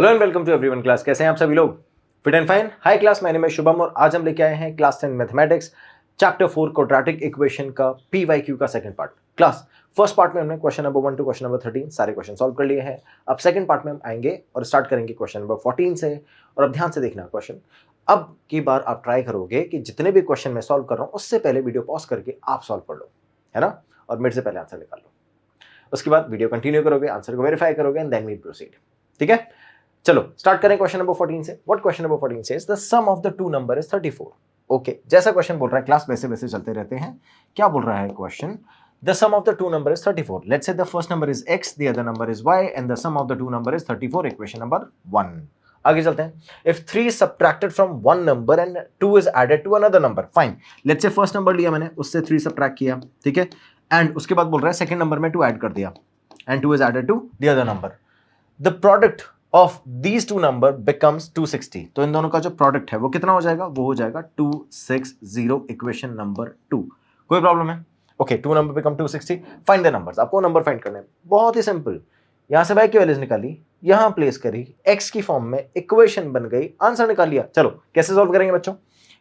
Hello and welcome to everyone class. कैसे हैं आप सभी लोग? Fit and fine. Hi class, मेरे नाम है शुभम और आज हम लेके आए हैं class 10 mathematics chapter 4 quadratic equation का पीवाईक्यू का second part. Class first part में हमने question number 1 to question number 13 सारे क्वेश्चन सॉल्व कर लिए हैं। अब सेकंड पार्ट में हम आएंगे और स्टार्ट करेंगे क्वेश्चन नंबर 14 से। और अब ध्यान से देखना क्वेश्चन। अब की बार आप ट्राई करोगे कि जितने भी क्वेश्चन मैं सॉल्व कर रहा हूं उससे पहले वीडियो पॉज करके आप सॉल्व कर लो, है ना, और मेरे से पहले आंसर निकाल लो। उसके बाद वीडियो कंटिन्यू करोगे, आंसर को वेरीफाई करोगे एंड देन वी प्रोसीड। ठीक है, चलो स्टार्ट करें क्वेश्चन नंबर 14 से। What question number 14 says the sum of the two number is 34। Okay, जैसा क्वेश्चन बोल रहा है क्लास वैसे वैसे चलते रहते हैं। क्या बोल रहा है question? The sum of the two number is 34। Let's say the first number is x, the other number is y and the sum of the two number is 34। Equation number 1। आगे चलते हैं। If 3 is subtracted from one number and 2 is added to another number, fine. Let's say first number लिया मैंने, उससे 3 subtract किया, ठीक है, and उसके बाद बोल रहा है सेकंड नंबर में 2 ऐड कर दिया and 2 is added to the other number. The product of these two number becomes 260। तो इन दोनों का जो प्रोडक्ट है वो कितना हो जाएगा? वो हो जाएगा 260। Equation number 2। कोई प्रॉब्लम है? Okay, two number become 260। Find the numbers. आपको नंबर फाइंड करना है, बहुत ही सिंपल। यहां से y की वैल्यूज निकाली, यहां प्लेस करी, x की फॉर्म में, इक्वेशन बन गई, आंसर निकाल लिया। चलो कैसे सॉल्व करेंगे बच्चों?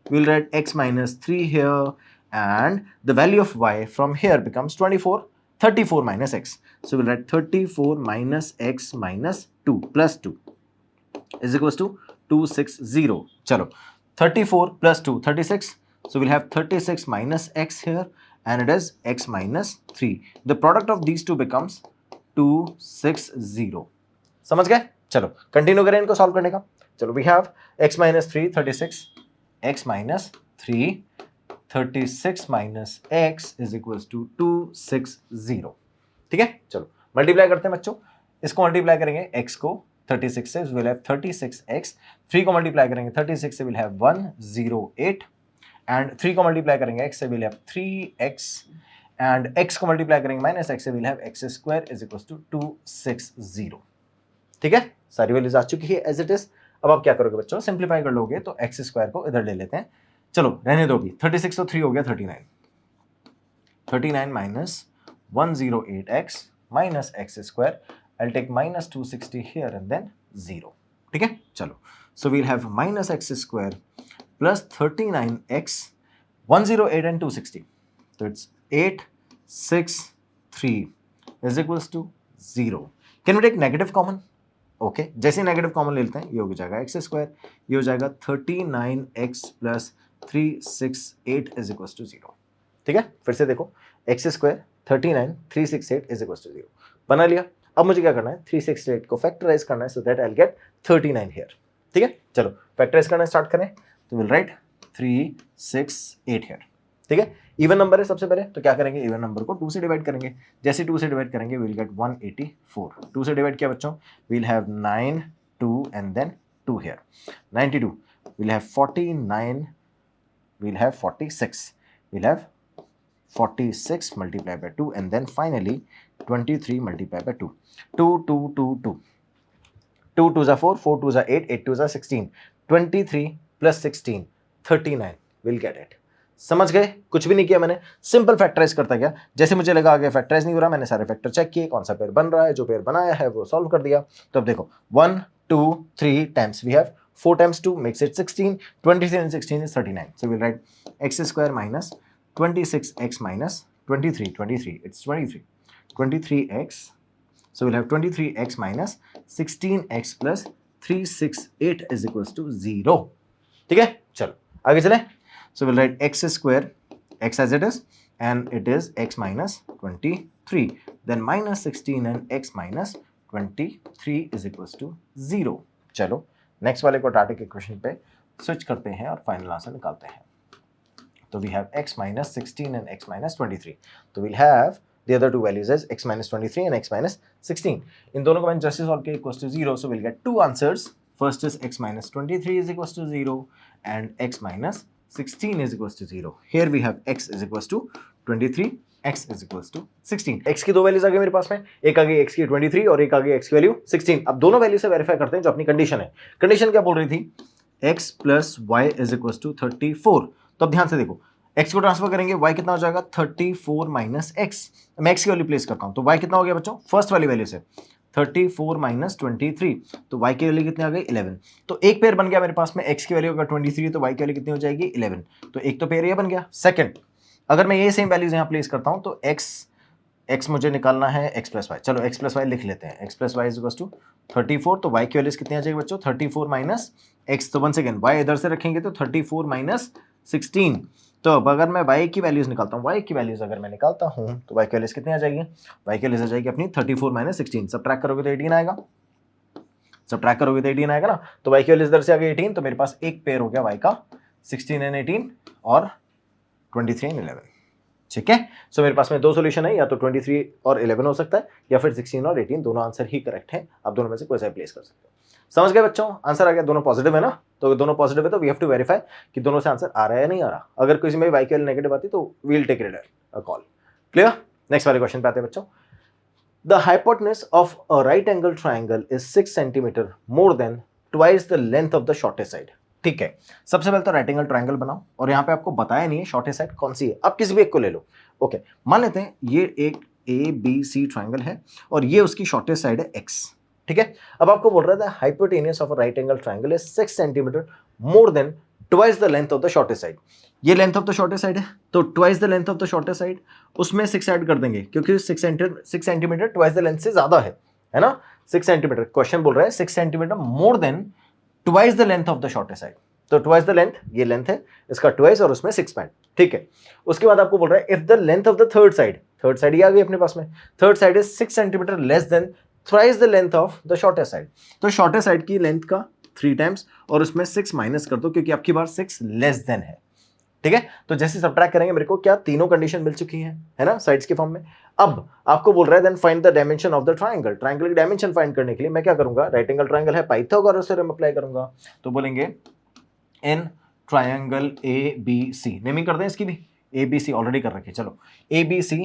we'll write x minus 3 here and the value of y from here becomes 24 minus x. So we'll write 34 minus x minus 2 plus 2 is equals to 260. Chalo, 34 plus 2, 36. So we'll have 36 minus x here and it is x minus 3. The product of these two becomes 260. समझ गए? चलो continue करें इनको solve करने का। चलो we have x minus 3 36, x minus 3 36 minus x is equals to 260। ठीक है, चलो मल्टीप्लाई करते हैं बच्चों। इसको मल्टीप्लाई करेंगे x को 36 से, विल हैव 36x। 3 को मल्टीप्लाई करेंगे 36 से, विल हैव 108 एंड 3 को मल्टीप्लाई करेंगे x से, will have 3x and x को मल्टीप्लाई करेंगे माइनस x से, will have x square is equals to 260। ठीक है, सारी वैल्यूज आ चुकी है एज इट इज। अब आप क्या करोगे बच्चों? सिंप्लीफाई कर लोगे तो x स्क्वायर को इधर ले लेते हैं। चलो रहने दोगी, 36 तो 3 हो गया 39 minus 108x minus x square, I'll take minus 260 here and then 0। ठीक है, चलो so we'll have minus x square plus 39x, 108 and 260, so it's 863 is equals to 0। Can we take negative common? Okay, जैसे negative common ले लेते हैं, ये हो जाएगा एक्स स्क्वायर, ये हो जाएगा 39x plus 368 is equal to 0। ठीक है, फिर से देखो, x square 39 368 is equal to 0 बना लिया। अब मुझे क्या करना है? 368 को फैक्टराइज करना है so that I will get 39 here. ठीक है, चलो फैक्टराइज करना स्टार्ट करें तो विल राइट 368 हियर। ठीक है, इवन नंबर है सबसे पहले, तो क्या करेंगे? इवन नंबर को 2 से डिवाइड करेंगे। जैसे 2 से डिवाइड करेंगे विल गेट 184। 2 से डिवाइड किया बच्चों, will have 9 2 and then 2 here, 92 will have 49, will have 46, will have 46 multiply by 2 and then finally 23 multiply by 2, 2 2 2 2, 2 2 4, 4 2 8, 8 2 16, 23 plus 16 39 will get it. समझ गए? कुछ भी नहीं किया मैंने, सिंपल फैक्टराइज करता गया। जैसे मुझे लगा आगे फैक्टराइज नहीं हो रहा, मैंने सारे फैक्टर चेक किए, कौन सा पेयर बन रहा है, जो पेयर बनाया है वो सॉल्व कर दिया। तो अब देखो 1 2 3 times we have 4 times 2 makes it 16, 23 and 16 is 39। So will write x square minus 26x minus 23 it's 23x, so we'll have 23x minus 16x plus 368 is equals to 0। ठीक है, चलो आगे चलें। So we'll write x square, x as it is, and it is x minus 23, then minus 16 and x minus 23 is equals to 0। चलो next वाले quadratic equation पे switch करते हैं और फाइनल आंसर निकालते हैं। तो we have x minus 16 and x minus 23, तो we'll have the other two values as x minus 23 and x minus 16। इन दोनों को मैंने जैसे सॉल्व किया equals to 0, so we'll get two answers। First is x minus 23 is equals to 0 and x minus 16 is equals to 0। Here we have x is equals to 23, x is equals to 16। x की दो values आ गई मेरे पास में, एक आ गई x की 23 और एक आ गई x की वैल्यू 16। अब दोनों वैल्यू से वेरीफाई करते हैं जो अपनी कंडीशन है। कंडीशन क्या बोल रही थी? x plus y is equals to 34। तो अब ध्यान से देखो, x को ट्रांसफर करेंगे, y कितना हो जाएगा? 34 माइनस x। मैं x की वैल्यू प्लेस करता हूं तो y कितना हो गया बच्चों? फर्स्ट वाली वैल्यू से 34 माइनस 23, तो y की वैल्यू कितनी आ गई 11। तो एक पेयर बन गया मेरे पास में, x की वैल्यू अगर 23 तो y की वैल्यू कितनी हो जाएगी 11। तो एक तो पेयर ये बन गया। सेकंड, अगर मैं ये सेम वैल्यूज यहाँ प्लेस करता हूँ तो x मुझे निकालना है x प्लस वाई। चलो x प्लस वाई लिख लेते हैं, x plus y is to 34। तो y की वैल्यूज कितनी आ जाएगी बच्चों 34 माइनस x। तो वन सेकेंड y इधर से रखेंगे तो 34 माइनस 16। तो अब अगर मैं y की वैल्यूज निकालता हूँ, y की वैल्यूज अगर मैं निकालता हूँ तो y की वैल्यूज कितनी आ जाएगी, y की वैल्यूज आ जाएगी अपनी 34 माइनस 16। सबट्रैक्ट करोगे तो 18 आएगा, सबट्रैक्ट करोगे तो 18 आएगा ना। तो y की वैल्यूज इधर से आ गई 18, तो मेरे पास एक पेयर हो गया y का 16 एंड 18 और 23 एंड 11। ठीक है, सो मेरे पास में दो सॉल्यूशन है, या तो 23 और 11 हो सकता है या फिर 16 और 18, दोनों आंसर ही करेक्ट है। आप दोनों में से कोई सा प्लेस कर सकते हो। समझ गए बच्चों, आंसर आ गया, दोनों पॉजिटिव है ना। तो दोनों पॉजिटिव है तो वी हैव टू वेरीफाई कि दोनों से आंसर आ रहा है या नहीं आ रहा। अगर किसी में y की वैल्यू नेगेटिव आती तो we'll take it a call. Clear. Next वाले क्वेश्चन पे आते हैं बच्चों। The hypotenuse of a right angle triangle is 6 centimetre more than twice the length of the shortest side. ठीक है, सबसे पहले तो राइट एंगल ट्राइंगल बनाओ, और यहाँ पे आपको बताया नहीं है शॉर्टेस्ट साइड कौन सी है, आप किसी भी एक को ले लो। ओके, मान लेते हैं ये एक ABC ट्राइंगल है और ये उसकी शॉर्टेस्ट साइड है x। ठीक है, अब आपको बोल रहा था hypotenuse of a right angle triangle is 6 centimetre more than twice the length of the shortest side. ये length of the shortest side है, तो twice the length of the shortest side, उसमें 6 ऐड कर देंगे क्योंकि 6 सेंटीमीटर ट्वाइस द लेंथ से ज्यादा है ना। 6 सेंटीमीटर, क्वेश्चन बोल रहा है 6 centimetre more than twice the length of the shortest side. तो ट्वाइस द लेंथ, ये लेंथ है इसका ट्वाइस और उसमें 6 पॉइंट। ठीक है, उसके बाद आपको बोल रहा है if the length of the third side ये आ गई अपने पास में, third side is 6 centimetre less than thrice the length of the shortest side. तो शॉर्टेस्ट साइड की लेंथ का 3 टाइम्स और उसमें 6 माइनस कर दो क्योंकि आपकी बार 6 लेस देन है। ठीक है, तो जैसे सब्ट्रैक्ट करेंगे मेरे को क्या तीनों कंडीशन मिल चुकी है ना साइड्स के फॉर्म में। अब आपको बोल रहा है then find the dimension of the triangle. Triangle की डायमेंशन फाइंड करने के लिए मैं क्या करूंगा, राइट एंगल ट्रायंगल है, पाइथागोरस थ्योरम अप्लाई करूंगा। तो बोलेंगे इन ट्रायंगल ABC, नेमिंग कर दें इसकी भी, ABC ऑलरेडी कर रखी है। चलो ABC,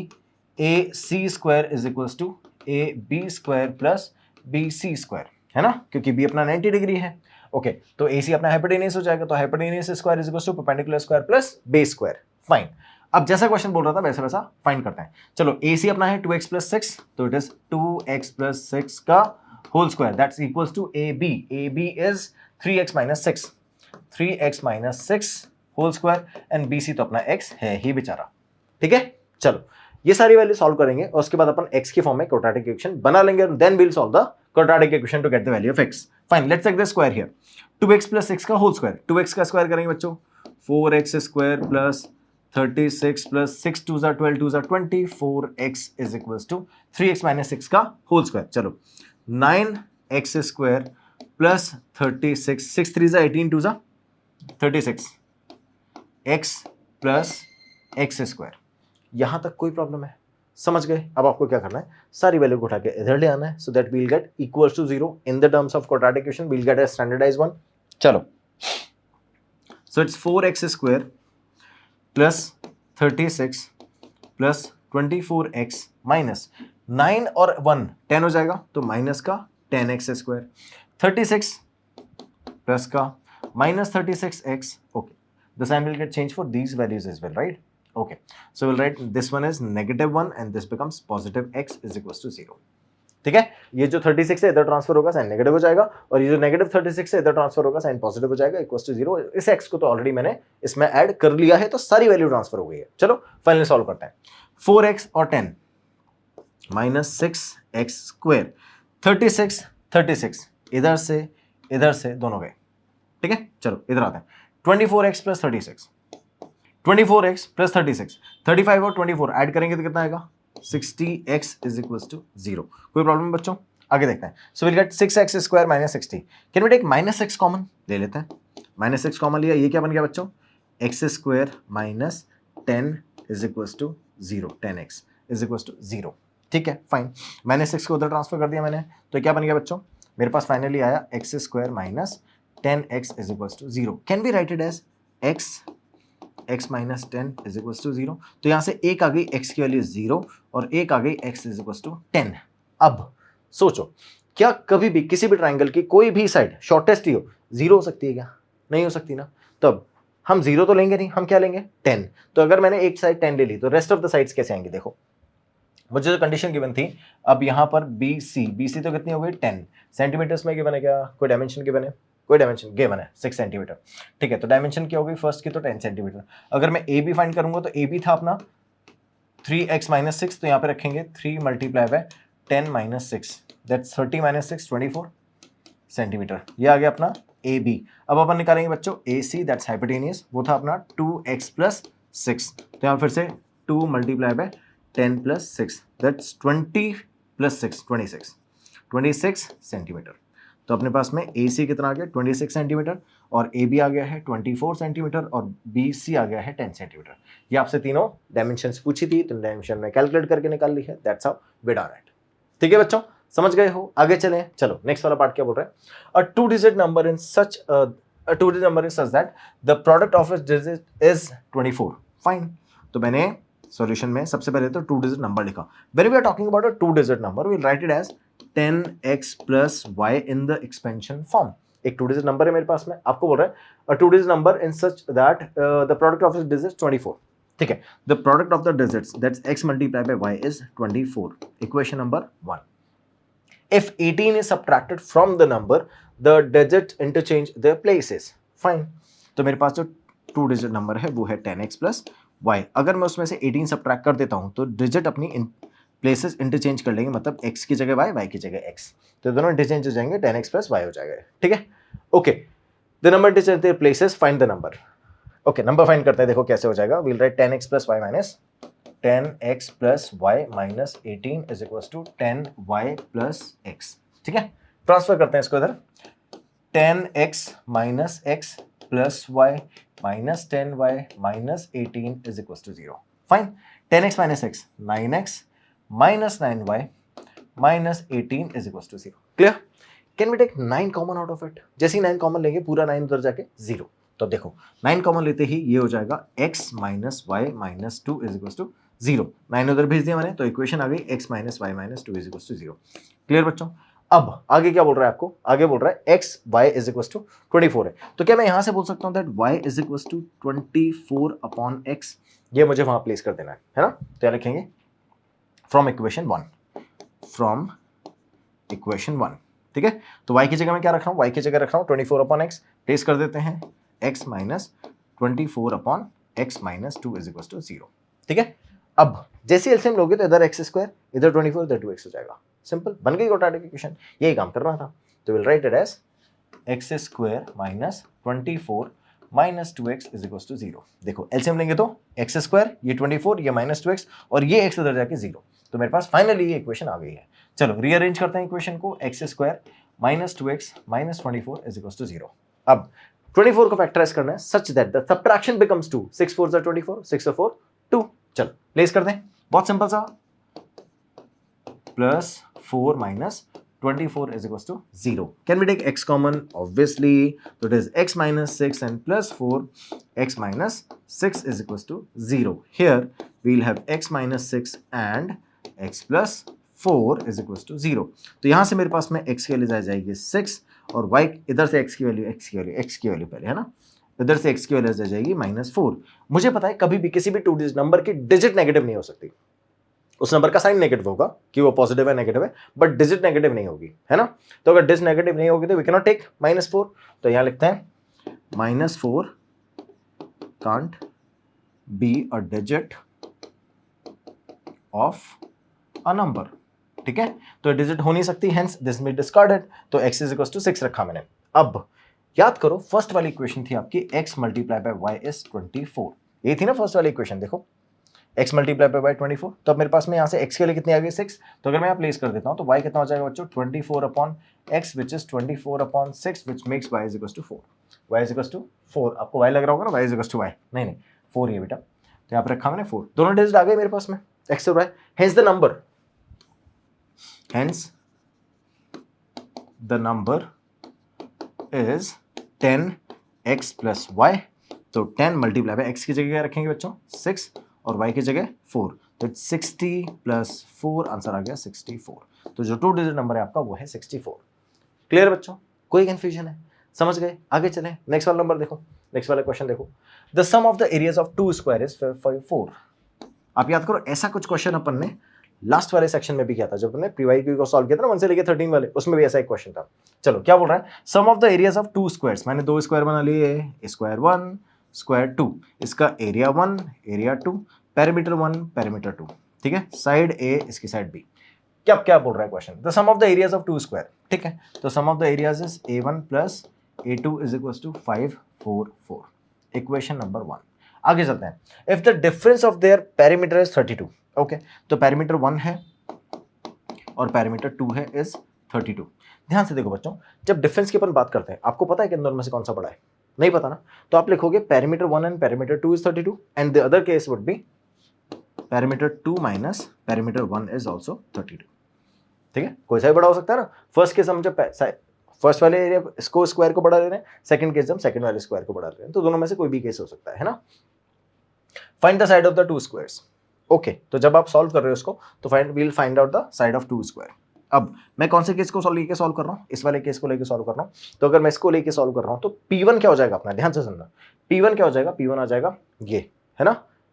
AC square is equals to AB square plus BC square, है ना, क्योंकि B अपना 90 डिग्री है। ओके, तो AC अपना हाइपोटेन्यूज हो जाएगा, तो hypotenuse square is equals to perpendicular square plus base square. Fine, अब जैसा क्वेश्चन बोल रहा था वैसा वैसा फाइंड करते हैं। चलो AC अपना है 2x प्लस 6, तो इट इज 2x प्लस 6 का whole square that's equals to AB। AB is 3x minus 6, 3x minus 6 whole square and BC तो अपना x है ही बेचारा। ठीक है, चलो ये सारी वैल्यू सॉल्व करेंगे और उसके बाद अपन x के फॉर्म में क्वाड्रेटिक इक्वेशन बना लेंगे, then we'll solve the quadratic equation to get the value of x। Fine, let's take the square here, 2x plus 6 का होल स्क्वायर, 2x का स्क्वायर करेंगे बच्चों 4x square plus 36 plus 6 2 12 2 20, 4x is equals to 3x minus 6 का whole square. चलो 9x square plus 36, 6 3 18 2 36, x plus x square. यहां तक कोई problem है, समझ गए। अब आपको क्या करना है, सारी वैल्यू को उठा के इधर ले आना है, so that we'll get equals to 0 in the terms of quadratic equation, we'll get a standardised one. चलो, so it's 4x square plus 36 plus 24x minus 9 और 1 10 हो जाएगा, तो माइनस का 10x स्क्वायर, 36 प्लस का minus 36x. Okay, the sign will get changed for these values as well, right? Okay, so we'll write this one is -1 and this becomes positive x is equals to 0. ठीक है, ये जो 36 है इधर transfer होगा sign negative हो जाएगा, और ये जो नेगेटिव 36 है इधर ट्रांसफर होगा साइन पॉजिटिव हो जाएगा, इक्वल्स टू 0। इस x को तो ऑलरेडी मैंने इसमें ऐड कर लिया है, तो सारी वैल्यू ट्रांसफर हो गई है। चलो फाइनली सॉल्व करते हैं। 4x और 10 माइनस 6x स्क्वायर, 36 इधर से दोनों गए। ठीक है, चलो इधर आते हैं। 24x प्लस 36, 24x प्लस 36, 35 और 24 ऐड करेंगे तो कितना आएगा 60x इज इक्वल्स टू 0। कोई प्रॉब्लम बच्चों, आगे देखते हैं। So will get 6x square minus 60। Can we take minus 6 common, ले लेते हैं। माइनस 6 कॉमन लिया, ये क्या बन गया बच्चों, x square minus 10 is equals to 0, 10x is equals to 0। ठीक है, फाइन, माइनस 6 को उधर ट्रांसफर कर दिया मैंने, तो क्या बन गया बच्चों, मेरे पास फाइनली आया x square minus 10x is equals to 0. Can we write it as x minus 10 is equals to 0? तो यहां से एक आ गई x की वैल्यू 0 और एक आ गई x is equals to 10। अब सोचो, क्या कभी भी किसी भी ट्राइंगल की कोई भी साइड शॉर्टेस्ट ही हो 0 हो सकती है क्या, नहीं हो सकती ना। तब हम 0 तो लेंगे नहीं, हम क्या लेंगे 10। तो अगर मैंने एक साइड 10 ले ली तो रेस्ट ऑफ द साइड्स कैसे आएंगे, देखो मुझे जो कंडीशन गिवन थी, अब यहाँ पर बी सी तो कितनी हो गई 10 सेंटीमीटर्स में गिवन है क्या, कोई डायमेंशन गिवन है, कोई डायमेंशन गिवन है 6 सेंटीमीटर, ठीक है। तो डायमेंशन क्या हो गई फर्स्ट की, तो 10 सेंटीमीटर। अगर मैं ए बी फाइंड करूंगा तो ए बी था अपना 3x - 6, तो यहाँ पे रखेंगे 3 मल्टीप्लाई बाय 10 - 6, दैट्स 30 - 6 24 सेंटीमीटर। ये आ गया अपना ए बी। अब अपन निकालेंगे बच्चों ए सी, दैट्स हाइपोटेनियस, वो था अपना 2x + 6, तो यहाँ फिर से 2 मल्टीप्लाई बाय 10 + 6, दैट्स 20 + 6 26 सेंटीमीटर। तो अपने पास में ए सी कितना आ गया 26 सेंटीमीटर, और ए बी आ गया है 24 सेंटीमीटर, और बी सी आ गया है 10 सेंटीमीटर। ये आपसे तीनों डायमेंशंस पूछी थी, तो डायमेंशन में कैलकुलेट करके निकाल ली है, that's how we done it. ठीक है बच्चों, समझ गए हो, आगे चलें। चलो नेक्स्ट वाला पार्ट क्या बोल रहा है, a two digit number in such that the product of its digit is 24, fine. तो मैंने सॉल्यूशन में सबसे पहले तो टू डिजिट नंबर लिखा। When we are talking about a two digit number we will write it as 10x + y in the expansion form. एक two digit number है मेरे पास में, आपको बोल रहा है a two digit number in such that the product of its digit 24, ठीक है। The product of the digits that's x multiply by y is 24, equation number 1। If 18 is subtracted from the number, the digits interchange their places. Fine. तो मेरे पास जो to digit number है वो है 10x + y। अगर मैं उसमें से 18 सब्ट्रैक्ट कर देता हूं तो डिजिट अपनी प्लेसेस इंटरचेंज कर लेंगे, मतलब x की जगह y की जगह x, तो दोनों इंटरचेंज हो जाएंगे, 10x + y हो जाएगा, ठीक है। Okay, the number interchange their places, find the number. Okay, number find करते हैं, देखो कैसे हो जाएगा। We'll write 10x + y minus 10x + y minus 18 is equals to 10y + x, ठीक है। ट्रांसफर करते हैं इसको इधर, 10x - x + y minus 10y minus 18 is equals to 0, fine. 10x - x 9x minus 9y minus 18 is equals to 0, clear. Can we take 9 common out of it, जैसे ही 9 common लेंगे पूरा 9 उधर जाके 0, तो देखो 9 कॉमन लेते ही ये हो जाएगा x - y - 2 is equals to 0, 9 उधर भेज दिया मैंने, तो इक्वेशन आ गई x - y - 2 is equals to 0, clear बच्चों। अब आगे क्या बोल रहा है आपको, आगे बोल रहा है x y is equals to 24 है, तो क्या मैं यहां से बोल सकता हूं that y is equals to 24/x, ये मुझे वहां प्लेस कर देना है ना। तो क्या लिखेंगे, फ्रॉम इक्वेशन 1, फ्रॉम इक्वेशन 1, ठीक है। तो y की जगह मैं क्या रख रहा हूं, y की जगह रख रहा हूं 24/x, प्लेस कर देते हैं x - 24/x - 2 is equals to 0, ठीक है। अब जैसे एलसीएम लोगे तो इधर x², इधर 24, इधर 2x हो जाएगा, सिंपल, बन गई क्वाड्रेटिक इक्वेशन, यही काम करना था। तो will write it as x² - 24 - 2x is equals to 0। देखो एलसीएम लेंगे तो x², ये 24, ये -2x, और ये x उधर जाके 0, तो मेरे पास फाइनली ये इक्वेशन आ गई है। चलो रीअरेंज करते हैं इक्वेशन को, x² - 2x - 24 is equals to 0। अब 24 को फैक्टराइज करना है सच दैट द सबट्रैक्शन बिकम्स 2, 6 4 24, 6 4 2, चलो प्लेस कर दें, बहुत सिंपल सा, +4 - 24 is equals to 0। Can we take x common? Obviously, so it is x - 6 and +4, x - 6 is equals to 0। Here we'll have x - 6 and x + 4 is equals to 0। तो यहां से मेरे पास में x की वैल्यू आ जाएगी 6, और y इधर से x की वैल्यू पहले है ना, इधर से x की वैल्यू आ जाएगी -4। मुझे पता है कभी भी किसी भी टू डिजिट नंबर की डिजिट नेगेटिव नहीं हो सकती, उस नंबर का साइन नेगेटिव होगा कि वो पॉजिटिव है नेगेटिव है, बट डिजिट नेगेटिव नहीं होगी, है ना। तो अगर डिजिट नेगेटिव नहीं होगी तो वी कैन नॉट टेक -4, तो यहां लिखते हैं -4 can't be a digit of a number, ठीक है। तो डिजिट हो नहीं सकती, हेंस दिस बी डिस्कार्डेड, तो x इज इक्वल टू 6 रखा मैंने। अब याद करो फर्स्ट वाली इक्वेशन थी आपकी x multiply by y is 24, ये थी ना फर्स्ट वाली इक्वेशन, देखो x मल्टीप्लाई बाय 24, तो अब मेरे पास में यहाँ से x के लिए कितनी आ गई 6, तो अगर मैं यहाँ प्लेस कर देता हूँ तो y कितना हो जाएगा बच्चों 24/x which is 24/6 which makes y is equal to 4, y is equal to 4, आपको y लग रहा होगा ना, y is equal to y, नहीं 4 ही है बेटा, तो यहाँ पे रखा मैंने 4, दोनों डिजिट आ गए मेरे पास में x और y, hence the number is 10x + y, तो 10 मल्टीप्लाई बाय x की जगह क्या रखेंगे बच्चों 6, और y की जगह 4, तो 60 + 4, आंसर आ गया 64। तो जो टू डिजिट नंबर है आपका वो है 64। क्लियर बच्चों, कोई कंफ्यूजन है, समझ गए, आगे चलें। नेक्स्ट वाला नंबर देखो, नेक्स्ट वाला क्वेश्चन देखो, the sum of the areas of 2 square is 4। आप याद करो ऐसा कुछ क्वेश्चन अपन ने लास्ट वाले सेक्शन में भी किया था, जब हमने PYQ को सॉल्व किया था ना 1 से लेके 13 वाले, उसमें भी ऐसा एक क्वेश्चन था। चलो क्या बोल रहा है, sum of the areas of two squares, मैंने दो स्क्वायर बना लिए, स्क्वायर 1 स्क्वायर 2, इसका एरिया 1 एरिया 2, पेरीमीटर 1 पेरीमीटर 2, ठीक है, साइड ए इसकी साइड बी। क्या बोल रहा है question, the sum of the areas of two square, ठीक है, तो sum of the areas is A1 plus A2 is equal to 5 4 4, equation number 1। आगे चलते हैं, if the difference of their perimeter is 32, okay, तो पेरीमीटर 1 है और perimeter 2 है इज 32। ध्यान से देखो बच्चों, जब डिफरेंस की अपन बात करते हैं, आपको पता है कि इन दोनों में से कौन सा बड़ा है, नहीं पता ना, तो आप लिखोगे perimeter 1 and perimeter 2 is 32 and the other case would be perimeter 2 minus perimeter 1 is also 32, ठीक है, कोई सा भी बड़ा हो सकता है ना। फर्स्ट केस हम जब फर्स्ट वाले एरिया इसको स्क्वायर को बढ़ा ले रहे हैं, सेकंड केस हम सेकंड वाले स्क्वायर को बढ़ा ले रहे हैं, तो दोनों में से कोई भी केस हो सकता है ना। Find the side of the two squares, okay, तो जब आप सॉल्व कर रहे हो इसको तो we'll find out the side of two square. अब मैं कौन से केस को लेके सॉल्व कर रहा हूँ, इस वाले केस को लेके सॉल्व कर रहा हूँ, तो अगर मैं इसको लेके सॉल्व कर रहा हूँ तो P1 क्या हो जाएगा अपना, ध्यान से सुनना, P1 क्या हो जाएगा, P1 आ जाएगा ये, है ना,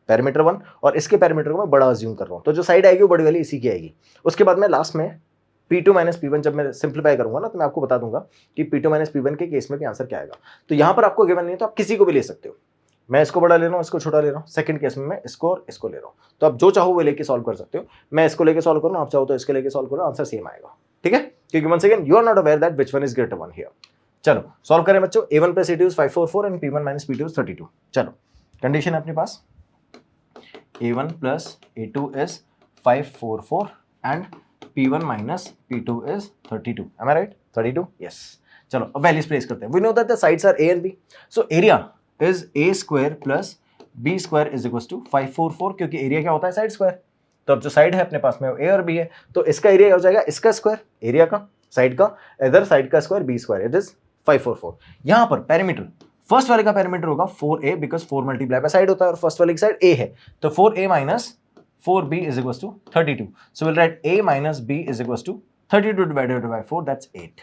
पेरीमीटर 1, और इसके पेरीमीटर को मैं बड़ा अज्यूम कर रहा हूँ, तो जो साइड आएगी वो बड़ी वाली इसी की आएगी। उसके बाद में लास्ट में P2 माइनस P1 जब मैं सिंप्लीफाई करूंगा ना, तो मैं आपको बता दूंगा कि P2 माइनस P1 के केस में भी आंसर क्या आएगा। तो यहां पर आपको गिवन नहीं है तो आप किसी को भी ले सकते हो, मैं इसको बड़ा ले रहा हूँ, इसको छोटा ले रहा हूँ, सेकंड केस में मैं इसको और इसको ले रहा हूँ, तो आप जो चाहो वो लेके सॉल्व कर सकते हो। मैं इसको लेके सॉल्व करूँ, आप चाहो तो इसके लेके सॉल्व करो, आंसर सेम आएगा, ठीक है, क्योंकि once again you are not aware that which one is greater one here. चलो सॉल्व करें बच्चों, A1 plus A2 is 544 and P1 minus P2 is 32। चलो कंडीशन है अपने पास, A1 plus A2 is 544 and P1 minus P2 is 32. Am I right? 32? Yes. चलो अब values place करते हैं। We know that the sides are A and B. So area is A square plus B square is equals to 544, क्योंकि area क्या होता है, side square. तो अब जो साइड है अपने पास में वो A और B है, तो इसका एरिया हो जाएगा इसका स्क्वायर, एरिया का, साइड का, इधर साइड का square B square, it is 544। यहाँ पर पेरीमीटर, फर्स्ट वाले का पेरीमीटर होगा 4A, because 4 multiply by side होता है और फर्स्ट वाले की साइड A है, तो 4A minus 4B is equals to 32. So we'll write A minus B is equals to 32 divided by 4, that's 8.